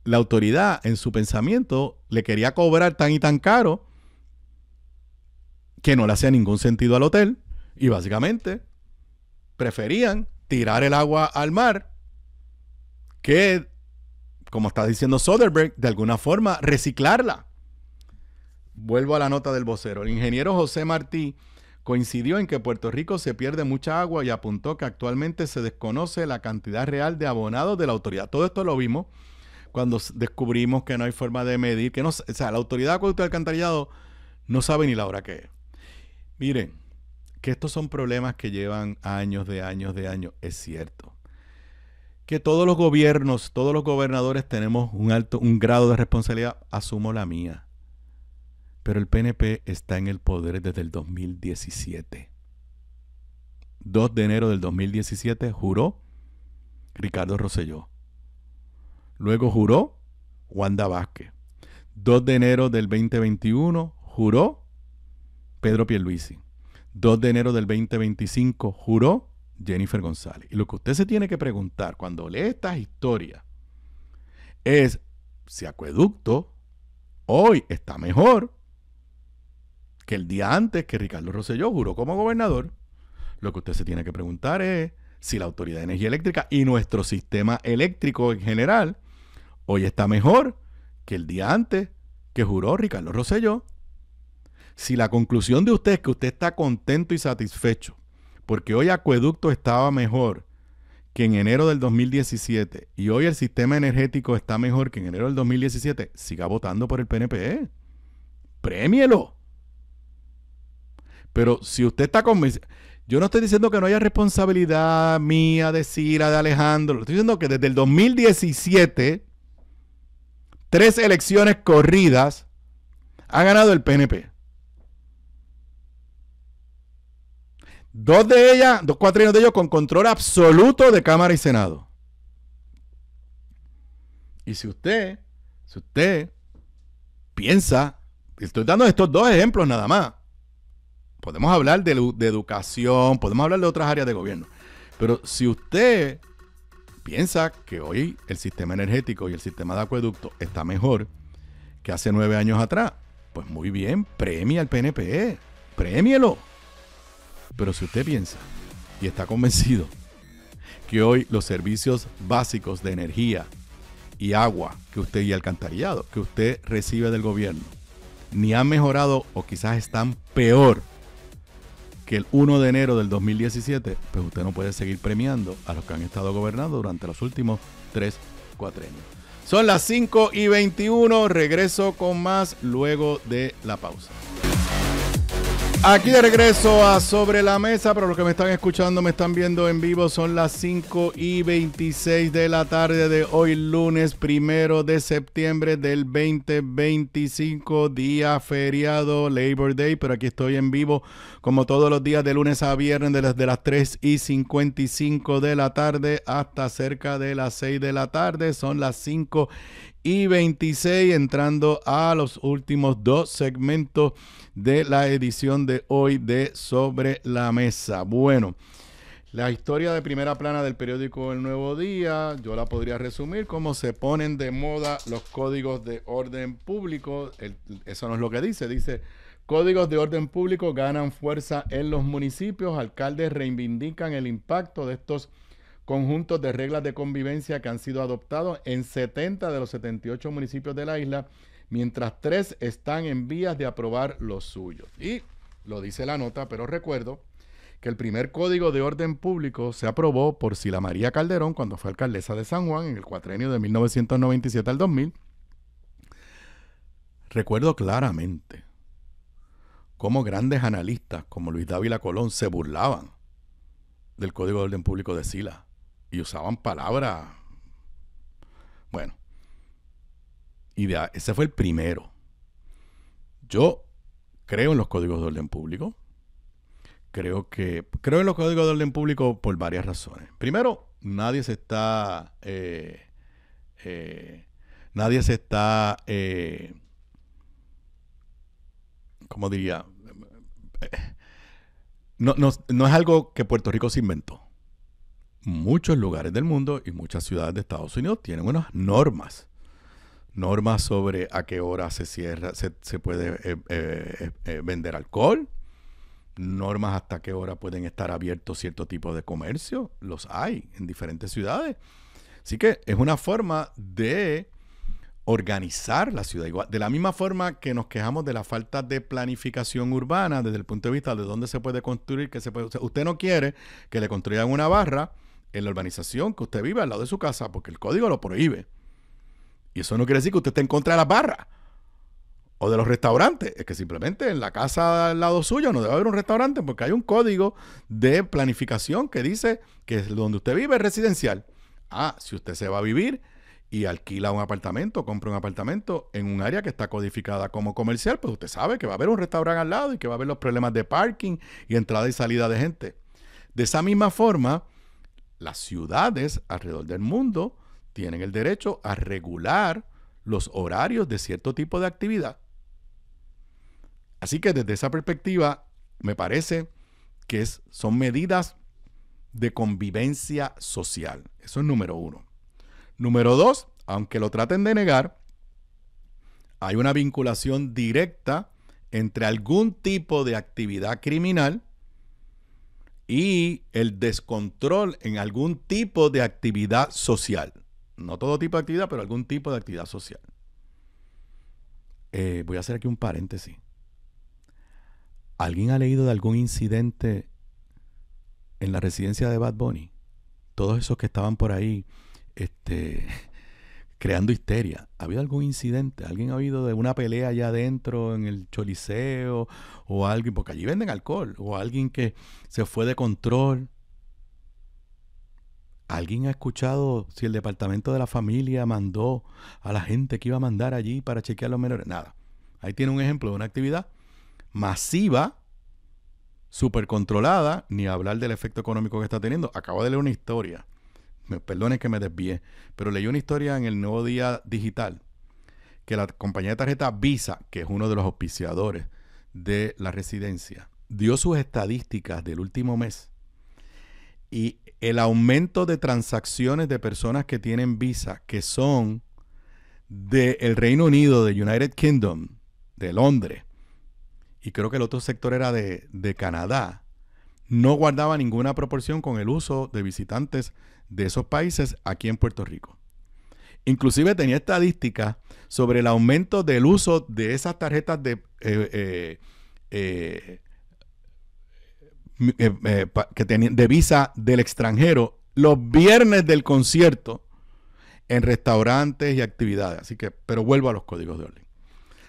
la autoridad en su pensamiento le quería cobrar tan y tan caro que no le hacía ningún sentido al hotel y básicamente preferían tirar el agua al mar que, como está diciendo Soderberg, de alguna forma reciclarla. Vuelvo a la nota del vocero. El ingeniero José Martí coincidió en que Puerto Rico se pierde mucha agua y apuntó que actualmente se desconoce la cantidad real de abonados de la autoridad. Todo esto lo vimos cuando descubrimos que no hay forma de medir, que no, o sea, la Autoridad de Acueducto y Alcantarillado no sabe ni la hora que es. Miren, que estos son problemas que llevan años, es cierto. Que todos los gobiernos, todos los gobernadores tenemos un grado de responsabilidad, asumo la mía. Pero el PNP está en el poder desde el 2017. 2 de enero del 2017 juró Ricardo Rosselló. Luego juró Wanda Vázquez. 2 de enero del 2021 juró Pedro Pierluisi. 2 de enero del 2025 juró Jennifer González. Y lo que usted se tiene que preguntar cuando lee estas historias es si Acueducto hoy está mejor que el día antes que Ricardo Rosselló juró como gobernador. Lo que usted se tiene que preguntar es si la Autoridad de Energía Eléctrica y nuestro sistema eléctrico en general hoy está mejor que el día antes que juró Ricardo Rosselló. Si la conclusión de usted es que usted está contento y satisfecho porque hoy Acueducto estaba mejor que en enero del 2017 y hoy el sistema energético está mejor que en enero del 2017, siga votando por el PNP. Prémielo. Pero si usted está convencido, yo no estoy diciendo que no haya responsabilidad mía, de Sila, de Alejandro. Estoy diciendo que desde el 2017, 3 elecciones corridas ha ganado el PNP. 2 cuatrienios de ellos con control absoluto de Cámara y Senado. Y si usted piensa, estoy dando estos 2 ejemplos nada más. Podemos hablar de educación, podemos hablar de otras áreas de gobierno. Pero si usted piensa que hoy el sistema energético y el sistema de acueducto está mejor que hace 9 años atrás, pues muy bien, premia al PNP, prémielo. Pero si usted piensa y está convencido que hoy los servicios básicos de energía y agua y alcantarillado que usted recibe del gobierno ni han mejorado o quizás están peor que el 1 de enero del 2017, pues usted no puede seguir premiando a los que han estado gobernando durante los últimos 3 cuatrenios. Son las 5:21, regreso con más luego de la pausa. Aquí de regreso a Sobre la Mesa, pero los que me están escuchando, me están viendo en vivo, son las 5:26 de la tarde de hoy, lunes 1 de septiembre del 2025, día feriado, Labor Day, pero aquí estoy en vivo como todos los días de lunes a viernes desde las 3:55 de la tarde hasta cerca de las 6 de la tarde, son las 5:26, entrando a los últimos 2 segmentos de la edición de hoy de Sobre la Mesa. Bueno, la historia de primera plana del periódico El Nuevo Día, yo la podría resumir como se ponen de moda los códigos de orden público. Eso no es lo que dice códigos de orden público ganan fuerza en los municipios, alcaldes reivindican el impacto de estos conjuntos de reglas de convivencia que han sido adoptados en 70 de los 78 municipios de la isla, mientras 3 están en vías de aprobar los suyos. Y lo dice la nota, pero recuerdo que el primer código de orden público se aprobó por Sila María Calderón cuando fue alcaldesa de San Juan en el cuatrenio de 1997 al 2000. Recuerdo claramente cómo grandes analistas como Luis Dávila Colón se burlaban del código de orden público de Sila y usaban palabras, bueno, ese fue el primero. Yo creo en los códigos de orden público. Creo en los códigos de orden público por varias razones. Primero, nadie se está ¿cómo diría? No es algo que Puerto Rico se inventó. Muchos lugares del mundo y muchas ciudades de Estados Unidos tienen unas normas sobre a qué hora se cierra, se puede vender alcohol, normas hasta qué hora pueden estar abiertos cierto tipo de comercio, los hay en diferentes ciudades. Así que es una forma de organizar la ciudad. Igual, de la misma forma que nos quejamos de la falta de planificación urbana desde el punto de vista de dónde se puede construir, usted no quiere que le construyan una barra en la urbanización que usted vive al lado de su casa porque el código lo prohíbe. Y eso no quiere decir que usted esté en contra de las barras o de los restaurantes. Es que simplemente en la casa al lado suyo no debe haber un restaurante porque hay un código de planificación que dice que donde usted vive es residencial. Si usted se va a vivir y alquila un apartamento, compra un apartamento en un área que está codificada como comercial, pues usted sabe que va a haber un restaurante al lado y que va a haber los problemas de parking y entrada y salida de gente. De esa misma forma, las ciudades alrededor del mundo tienen el derecho a regular los horarios de cierto tipo de actividad. Así que desde esa perspectiva, me parece que son medidas de convivencia social. Eso es número 1. Número 2, aunque lo traten de negar, hay una vinculación directa entre algún tipo de actividad criminal y el descontrol en algún tipo de actividad social. No todo tipo de actividad, pero algún tipo de actividad social. Voy a hacer aquí un paréntesis. ¿Alguien ha leído de algún incidente en la residencia de Bad Bunny? Todos esos que estaban por ahí creando histeria. ¿Ha habido algún incidente? ¿Alguien ha oído de una pelea allá adentro en el Choliseo? O alguien, porque allí venden alcohol. O alguien que se fue de control. ¿Alguien ha escuchado si el departamento de la familia mandó a la gente que iba a mandar allí para chequear a los menores? Nada. Ahí tiene un ejemplo de una actividad masiva, súper controlada, ni hablar del efecto económico que está teniendo. Acabo de leer una historia. Perdonen que me desvié, pero leí una historia en el Nuevo Día Digital que la compañía de tarjeta Visa, que es uno de los auspiciadores de la residencia, dio sus estadísticas del último mes. Y el aumento de transacciones de personas que tienen Visa, que son del Reino Unido, de United Kingdom, de Londres, y creo que el otro sector era de Canadá, no guardaba ninguna proporción con el uso de visitantes de esos países aquí en Puerto Rico. Inclusive tenía estadísticas sobre el aumento del uso de esas tarjetas de Visa del extranjero los viernes del concierto en restaurantes y actividades. Así que, pero vuelvo a los códigos de orden.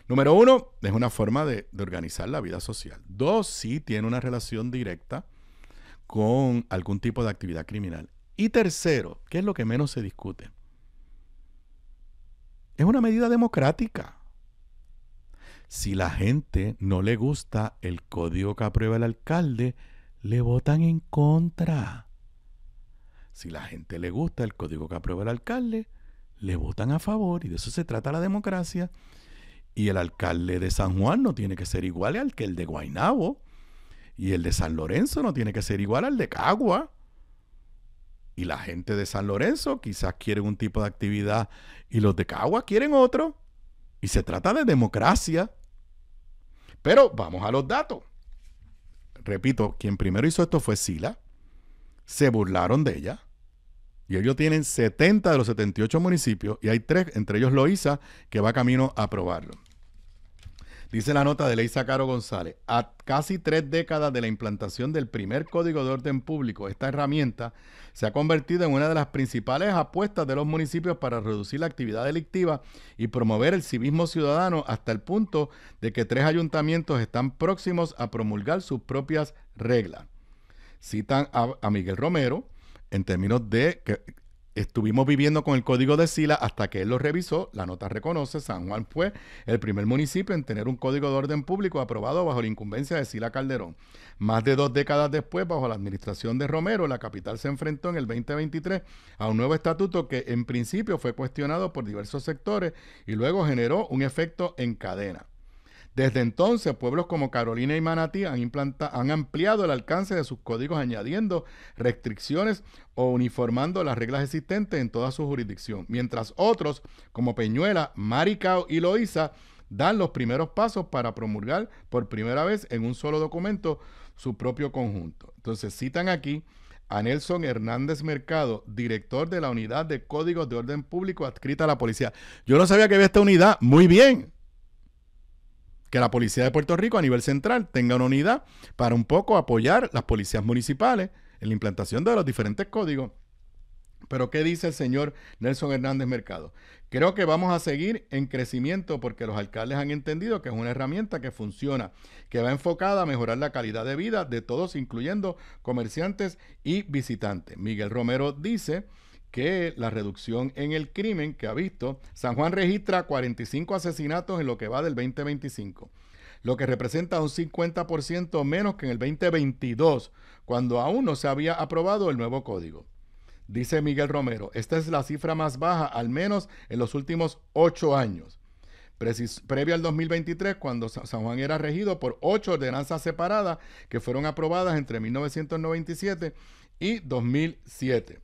Número 1, es una forma de organizar la vida social. 2, sí tiene una relación directa con algún tipo de actividad criminal. Y tercero, que es lo que menos se discute, es una medida democrática. Si la gente no le gusta el código que aprueba el alcalde, le votan en contra. Si la gente le gusta el código que aprueba el alcalde, le votan a favor. Y de eso se trata la democracia. Y el alcalde de San Juan no tiene que ser igual al que el de Guaynabo. Y el de San Lorenzo no tiene que ser igual al de Cagua. Y la gente de San Lorenzo quizás quieren un tipo de actividad y los de Cagua quieren otro. Y se trata de democracia. Pero vamos a los datos. Repito, quien primero hizo esto fue Sila. Se burlaron de ella. Y ellos tienen 70 de los 78 municipios y hay 3, entre ellos Loíza, que va camino a aprobarlo. Dice la nota de Leisa Caro González, a casi 3 décadas de la implantación del primer Código de Orden Público, esta herramienta se ha convertido en una de las principales apuestas de los municipios para reducir la actividad delictiva y promover el civismo ciudadano hasta el punto de que 3 ayuntamientos están próximos a promulgar sus propias reglas. Citan a Miguel Romero en términos de que estuvimos viviendo con el código de Sila hasta que él lo revisó. La nota reconoce, San Juan fue el primer municipio en tener un código de orden público aprobado bajo la incumbencia de Sila Calderón. Más de 2 décadas después, bajo la administración de Romero, la capital se enfrentó en el 2023 a un nuevo estatuto que en principio fue cuestionado por diversos sectores y luego generó un efecto en cadena. Desde entonces, pueblos como Carolina y Manatí han ampliado el alcance de sus códigos añadiendo restricciones o uniformando las reglas existentes en toda su jurisdicción, mientras otros, como Peñuela, Maricao y Loíza, dan los primeros pasos para promulgar por primera vez en un solo documento su propio conjunto. Entonces citan aquí a Nelson Hernández Mercado, director de la Unidad de Códigos de Orden Público adscrita a la policía. Yo no sabía que había esta unidad. Muy bien. Que la Policía de Puerto Rico a nivel central tenga una unidad para un poco apoyar las policías municipales en la implantación de los diferentes códigos. Pero ¿qué dice el señor Nelson Hernández Mercado? Creo que vamos a seguir en crecimiento porque los alcaldes han entendido que es una herramienta que funciona, que va enfocada a mejorar la calidad de vida de todos, incluyendo comerciantes y visitantes. Miguel Romero dice que la reducción en el crimen que ha visto, San Juan registra 45 asesinatos en lo que va del 2025, lo que representa un 50% menos que en el 2022, cuando aún no se había aprobado el nuevo código. Dice Miguel Romero, esta es la cifra más baja, al menos en los últimos 8 años. Previo al 2023, cuando San Juan era regido por 8 ordenanzas separadas que fueron aprobadas entre 1997 y 2007.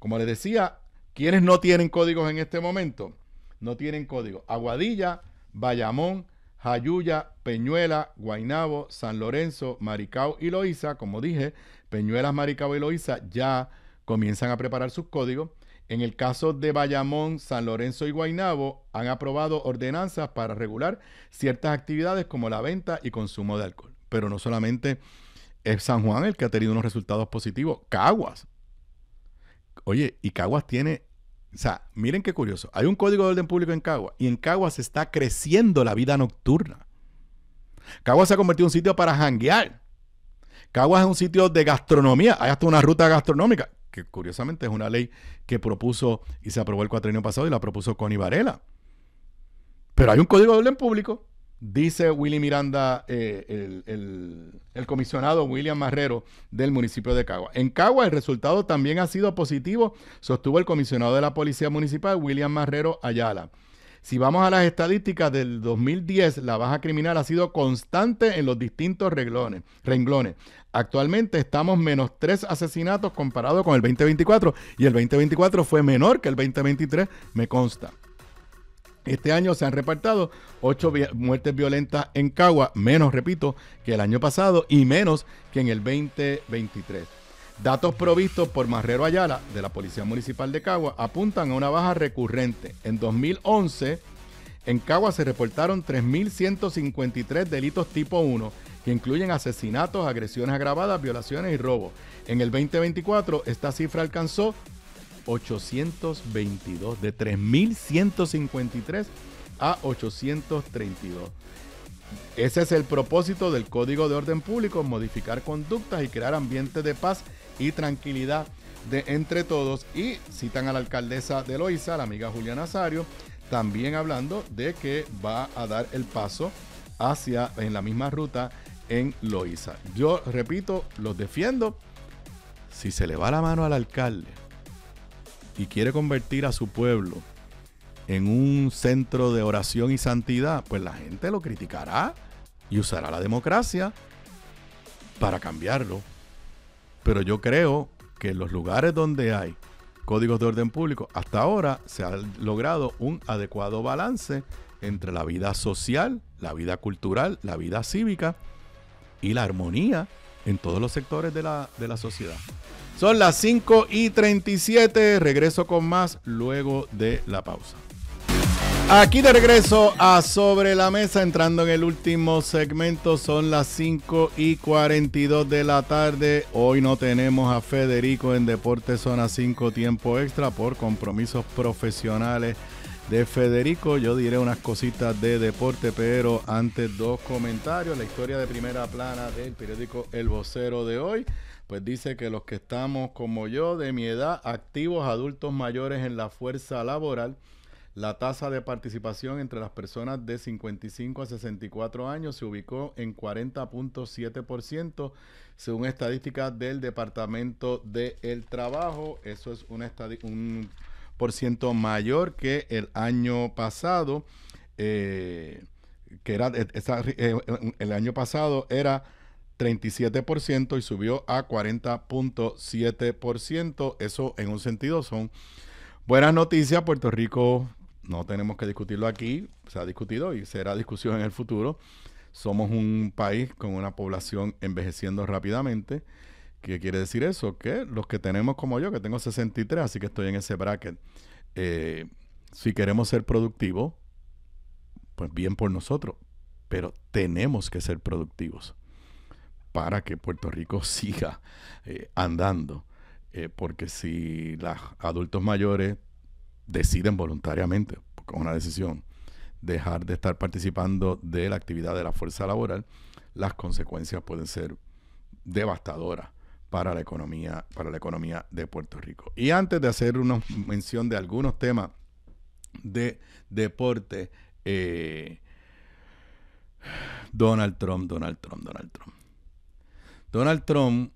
Como les decía, ¿quiénes no tienen códigos en este momento? No tienen código. Aguadilla, Bayamón, Jayuya, Peñuela, Guaynabo, San Lorenzo, Maricao y Loíza. Como dije, Peñuelas, Maricao y Loíza ya comienzan a preparar sus códigos. En el caso de Bayamón, San Lorenzo y Guaynabo, han aprobado ordenanzas para regular ciertas actividades como la venta y consumo de alcohol. Pero no solamente es San Juan el que ha tenido unos resultados positivos. Caguas. Oye, y Caguas tiene... O sea, miren qué curioso. Hay un código de orden público en Caguas y en Caguas está creciendo la vida nocturna. Caguas se ha convertido en un sitio para janguear. Caguas es un sitio de gastronomía. Hay hasta una ruta gastronómica, que curiosamente es una ley que propuso y se aprobó el cuatrienio pasado y la propuso Connie Varela. Pero hay un código de orden público, dice Willy Miranda, el comisionado William Marrero del municipio de Caguas. En Caguas el resultado también ha sido positivo, sostuvo el comisionado de la Policía Municipal, William Marrero Ayala. Si vamos a las estadísticas del 2010, la baja criminal ha sido constante en los distintos renglones. Actualmente estamos menos 3 asesinatos comparado con el 2024 y el 2024 fue menor que el 2023, me consta. Este año se han reportado 8 muertes violentas en Caguas, menos, repito, que el año pasado y menos que en el 2023. Datos provistos por Marrero Ayala de la Policía Municipal de Caguas apuntan a una baja recurrente. En 2011, en Caguas se reportaron 3.153 delitos tipo 1, que incluyen asesinatos, agresiones agravadas, violaciones y robos. En el 2024, esta cifra alcanzó 822, de 3.153 a 832. Ese es el propósito del Código de Orden Público, modificar conductas y crear ambientes de paz y tranquilidad de entre todos. Y citan a la alcaldesa de Loíza, la amiga Julia Nazario, también hablando de que va a dar el paso en la misma ruta en Loíza. Yo repito, los defiendo. Si se le va la mano al alcalde y quiere convertir a su pueblo en un centro de oración y santidad, pues la gente lo criticará y usará la democracia para cambiarlo. Pero yo creo que en los lugares donde hay códigos de orden público, hasta ahora se ha logrado un adecuado balance entre la vida social, la vida cultural, la vida cívica y la armonía en todos los sectores de la sociedad. Son las 5:37, regreso con más luego de la pausa. Aquí de regreso a Sobre la Mesa, entrando en el último segmento, son las 5:42 de la tarde. Hoy no tenemos a Federico en Deportes Zona 5 tiempo extra por compromisos profesionales de Federico. Yo diré unas cositas de deporte, pero antes 2 comentarios. La historia de primera plana del periódico El Vocero de hoy, pues dice que los que estamos como yo, de mi edad, activos, adultos mayores en la fuerza laboral, la tasa de participación entre las personas de 55 a 64 años se ubicó en 40.7%, según estadísticas del Departamento del Trabajo. Eso es un % mayor que el año pasado, el año pasado era 37% y subió a 40.7%. Eso en un sentido son buenas noticias. Puerto Rico, no tenemos que discutirlo aquí, se ha discutido y será discusión en el futuro. Somos un país con una población envejeciendo rápidamente. ¿Qué quiere decir eso? Que los que tenemos como yo, que tengo 63, así que estoy en ese bracket, si queremos ser productivos, pues bien por nosotros, pero tenemos que ser productivos para que Puerto Rico siga andando. porque si los adultos mayores deciden voluntariamente, con una decisión, dejar de estar participando de la actividad de la fuerza laboral, las consecuencias pueden ser devastadoras para la economía de Puerto Rico. Y antes de hacer una mención de algunos temas de deporte, Donald Trump,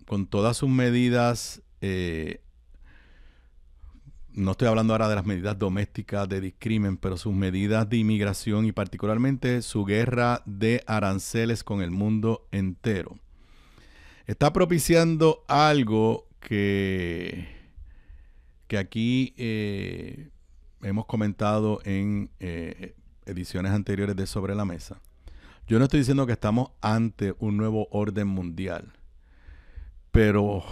con todas sus medidas, no estoy hablando ahora de las medidas domésticas de discrimen, pero sus medidas de inmigración y particularmente su guerra de aranceles con el mundo entero, está propiciando algo que aquí hemos comentado en ediciones anteriores de Sobre la Mesa. Yo no estoy diciendo que estamos ante un nuevo orden mundial, pero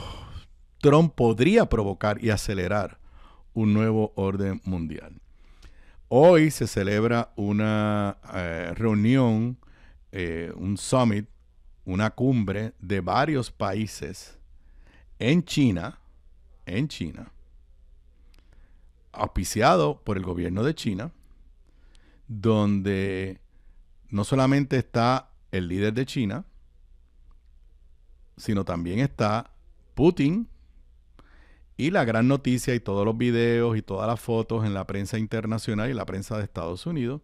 Trump podría provocar y acelerar un nuevo orden mundial. Hoy se celebra una reunión, un summit, una cumbre de varios países en China, auspiciado por el gobierno de China, donde no solamente está el líder de China, sino también está Putin, y la gran noticia y todos los videos y todas las fotos en la prensa internacional y la prensa de Estados Unidos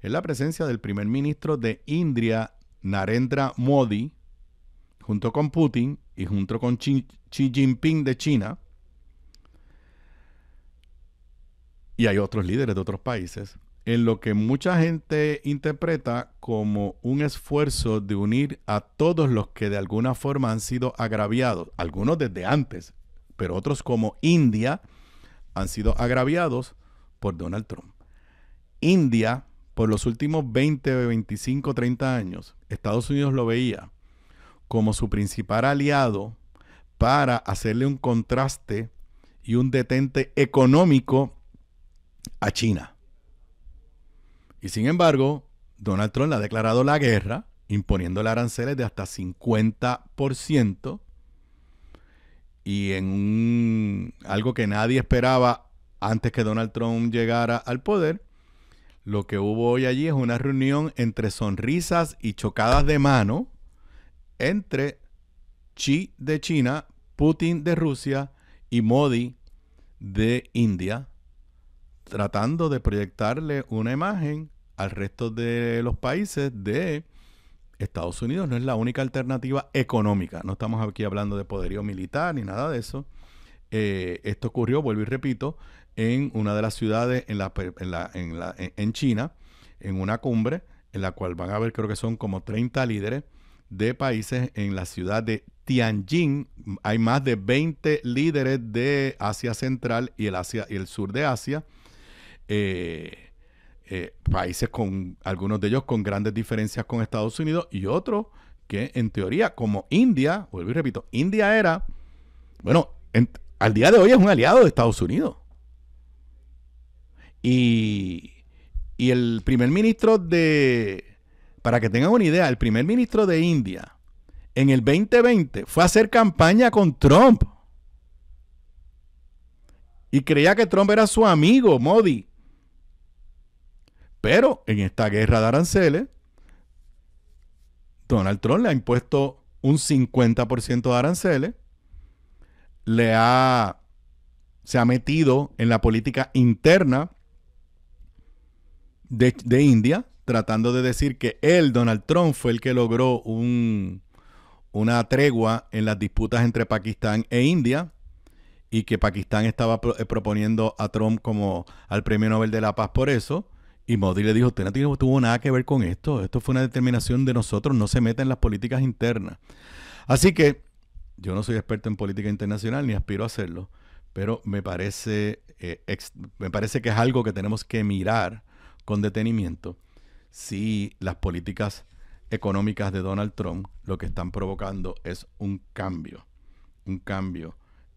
es la presencia del primer ministro de India, Narendra Modi, junto con Putin y junto con Xi Jinping de China. Y hay otros líderes de otros países, en lo que mucha gente interpreta como un esfuerzo de unir a todos los que de alguna forma han sido agraviados, algunos desde antes, pero otros como India han sido agraviados por Donald Trump. India, por los últimos 20, 25, 30 años, Estados Unidos lo veía como su principal aliado para hacerle un contraste y un detente económico a China. Y sin embargo, Donald Trump le ha declarado la guerra, imponiéndole aranceles de hasta 50%, y en algo que nadie esperaba antes que Donald Trump llegara al poder. Lo que hubo hoy allí es una reunión entre sonrisas y chocadas de mano entre Xi de China, Putin de Rusia y Modi de India, tratando de proyectarle una imagen al resto de los países de Estados Unidos no es la única alternativa económica. No estamos aquí hablando de poderío militar ni nada de eso. Esto ocurrió, vuelvo y repito, en una de las ciudades en China, en una cumbre en la cual van a ver, creo que son como 30 líderes de países en la ciudad de Tianjin. Hay más de 20 líderes de Asia Central y el sur de Asia. Países con algunos de ellos con grandes diferencias con Estados Unidos y otros que en teoría como India, vuelvo y repito, India era, bueno, al día de hoy es un aliado de Estados Unidos. Y el primer ministro para que tengan una idea, el primer ministro de India en el 2020 fue a hacer campaña con Trump y creía que Trump era su amigo, Modi. Pero en esta guerra de aranceles, Donald Trump le ha impuesto un 50% de aranceles, se ha metido en la política interna de India, tratando de decir que Donald Trump, fue el que logró una tregua en las disputas entre Pakistán e India, y que Pakistán estaba proponiendo a Trump como al Premio Nobel de la Paz por eso. Y Modi le dijo, usted no tuvo nada que ver con esto. Esto fue una determinación de nosotros, no se meta en las políticas internas. Así que yo no soy experto en política internacional ni aspiro a hacerlo, pero me parece que es algo que tenemos que mirar con detenimiento si las políticas económicas de Donald Trump lo que están provocando es un cambio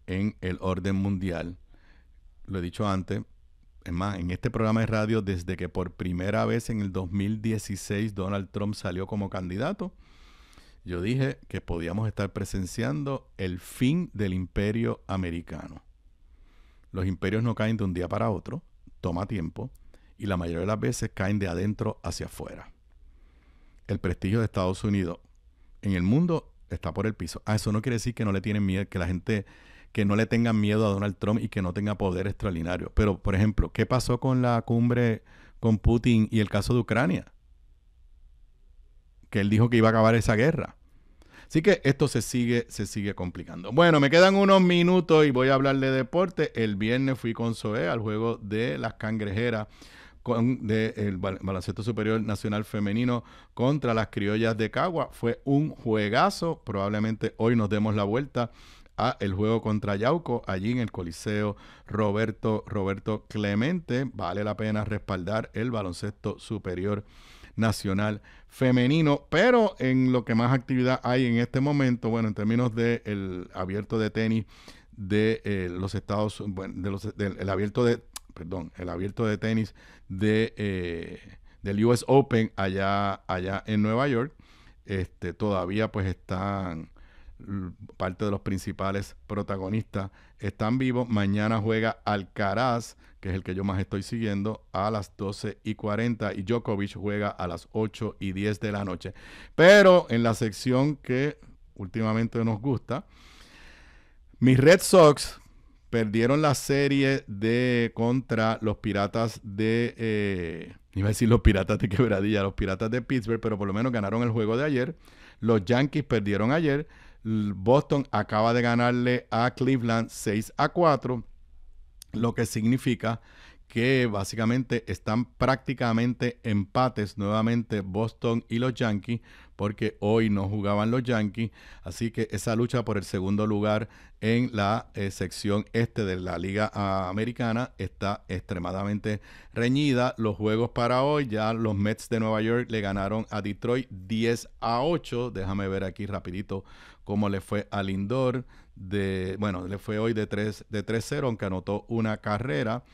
en el orden mundial. Lo he dicho antes. Es más, en este programa de radio, desde que por primera vez en el 2016 Donald Trump salió como candidato, yo dije que podíamos estar presenciando el fin del imperio americano. Los imperios no caen de un día para otro, toma tiempo, y la mayoría de las veces caen de adentro hacia afuera. El prestigio de Estados Unidos en el mundo está por el piso. Eso no quiere decir que no le tienen miedo, que la gente, que no le tengan miedo a Donald Trump y que no tenga poder extraordinario. Pero, por ejemplo, ¿qué pasó con la cumbre con Putin y el caso de Ucrania? Que él dijo que iba a acabar esa guerra. Así que esto se sigue complicando. Bueno, me quedan unos minutos y voy a hablar de deporte. El viernes fui con Zoé al juego de las Cangrejeras del Baloncesto Superior Nacional Femenino contra las Criollas de Cagua. Fue un juegazo. Probablemente hoy nos demos la vuelta a el juego contra Yauco, allí en el Coliseo Roberto Clemente. Vale la pena respaldar el Baloncesto Superior Nacional Femenino, pero en lo que más actividad hay en este momento, bueno, en términos del abierto de tenis de los Estados, bueno, el abierto de tenis del US Open allá en Nueva York, todavía pues están parte de los principales protagonistas están vivos. Mañana juega Alcaraz, que es el que yo más estoy siguiendo, a las 12:40, y Djokovic juega a las 8:10 de la noche. Pero en la sección que últimamente nos gusta, mis Red Sox perdieron la serie contra los Piratas iba a decir los Piratas de Quebradilla, los Piratas de Pittsburgh, pero por lo menos ganaron el juego de ayer. Los Yankees perdieron ayer. Boston acaba de ganarle a Cleveland 6-4, lo que significa que básicamente están prácticamente empates nuevamente Boston y los Yankees, porque hoy no jugaban los Yankees, así que esa lucha por el segundo lugar en la sección este de la Liga Americana está extremadamente reñida. Los juegos para hoy, ya los Mets de Nueva York le ganaron a Detroit 10-8. Déjame ver aquí rapidito cómo le fue a Lindor. Le fue hoy de 3-0, aunque anotó una carrera.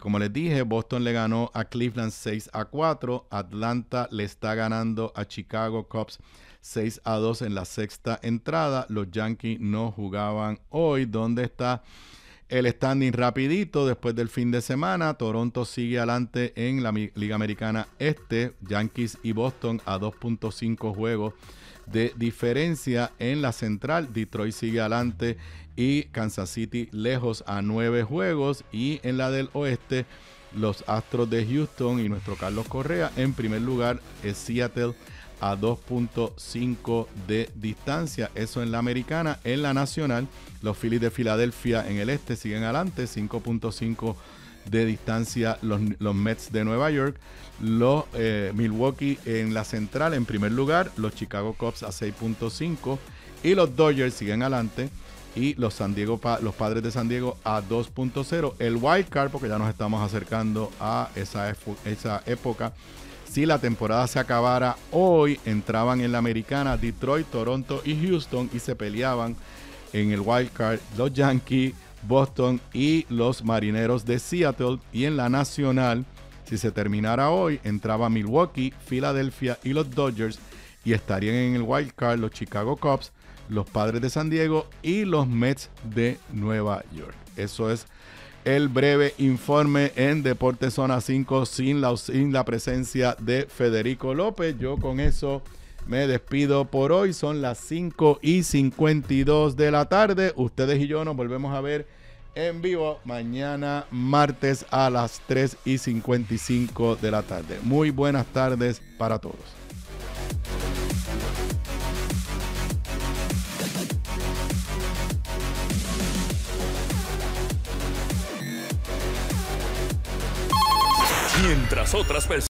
Como les dije, Boston le ganó a Cleveland 6-4. Atlanta le está ganando a Chicago Cubs 6-2 en la sexta entrada. Los Yankees no jugaban hoy. ¿Dónde está el standing rapidito después del fin de semana? Toronto sigue adelante en la Liga Americana Este. Yankees y Boston a 2.5 juegos de diferencia. En la central, Detroit sigue adelante y Kansas City lejos a 9 juegos. Y en la del oeste, los Astros de Houston y nuestro Carlos Correa en primer lugar, es Seattle a 2.5 de distancia. Eso en la americana. En la nacional, los Phillies de Filadelfia en el este siguen adelante, 5.5 de distancia los Mets de Nueva York. Los Milwaukee en la central en primer lugar, los Chicago Cubs a 6.5 y los Dodgers siguen adelante, y los Padres de San Diego a 2.0. El wild card, porque ya nos estamos acercando a esa época. Si la temporada se acabara hoy, entraban en la americana Detroit, Toronto y Houston, y se peleaban en el wild card los Yankees, Boston y los Marineros de Seattle. Y en la nacional, si se terminara hoy, entraba Milwaukee, Filadelfia y los Dodgers, y estarían en el wild card los Chicago Cubs, los Padres de San Diego y los Mets de Nueva York. Eso es el breve informe en Deportes Zona 5 sin la presencia de Federico López. Yo con eso me despido por hoy. Son las 5:52 de la tarde. Ustedes y yo nos volvemos a ver en vivo mañana martes a las 3:55 de la tarde. Muy buenas tardes para todos. Mientras otras personas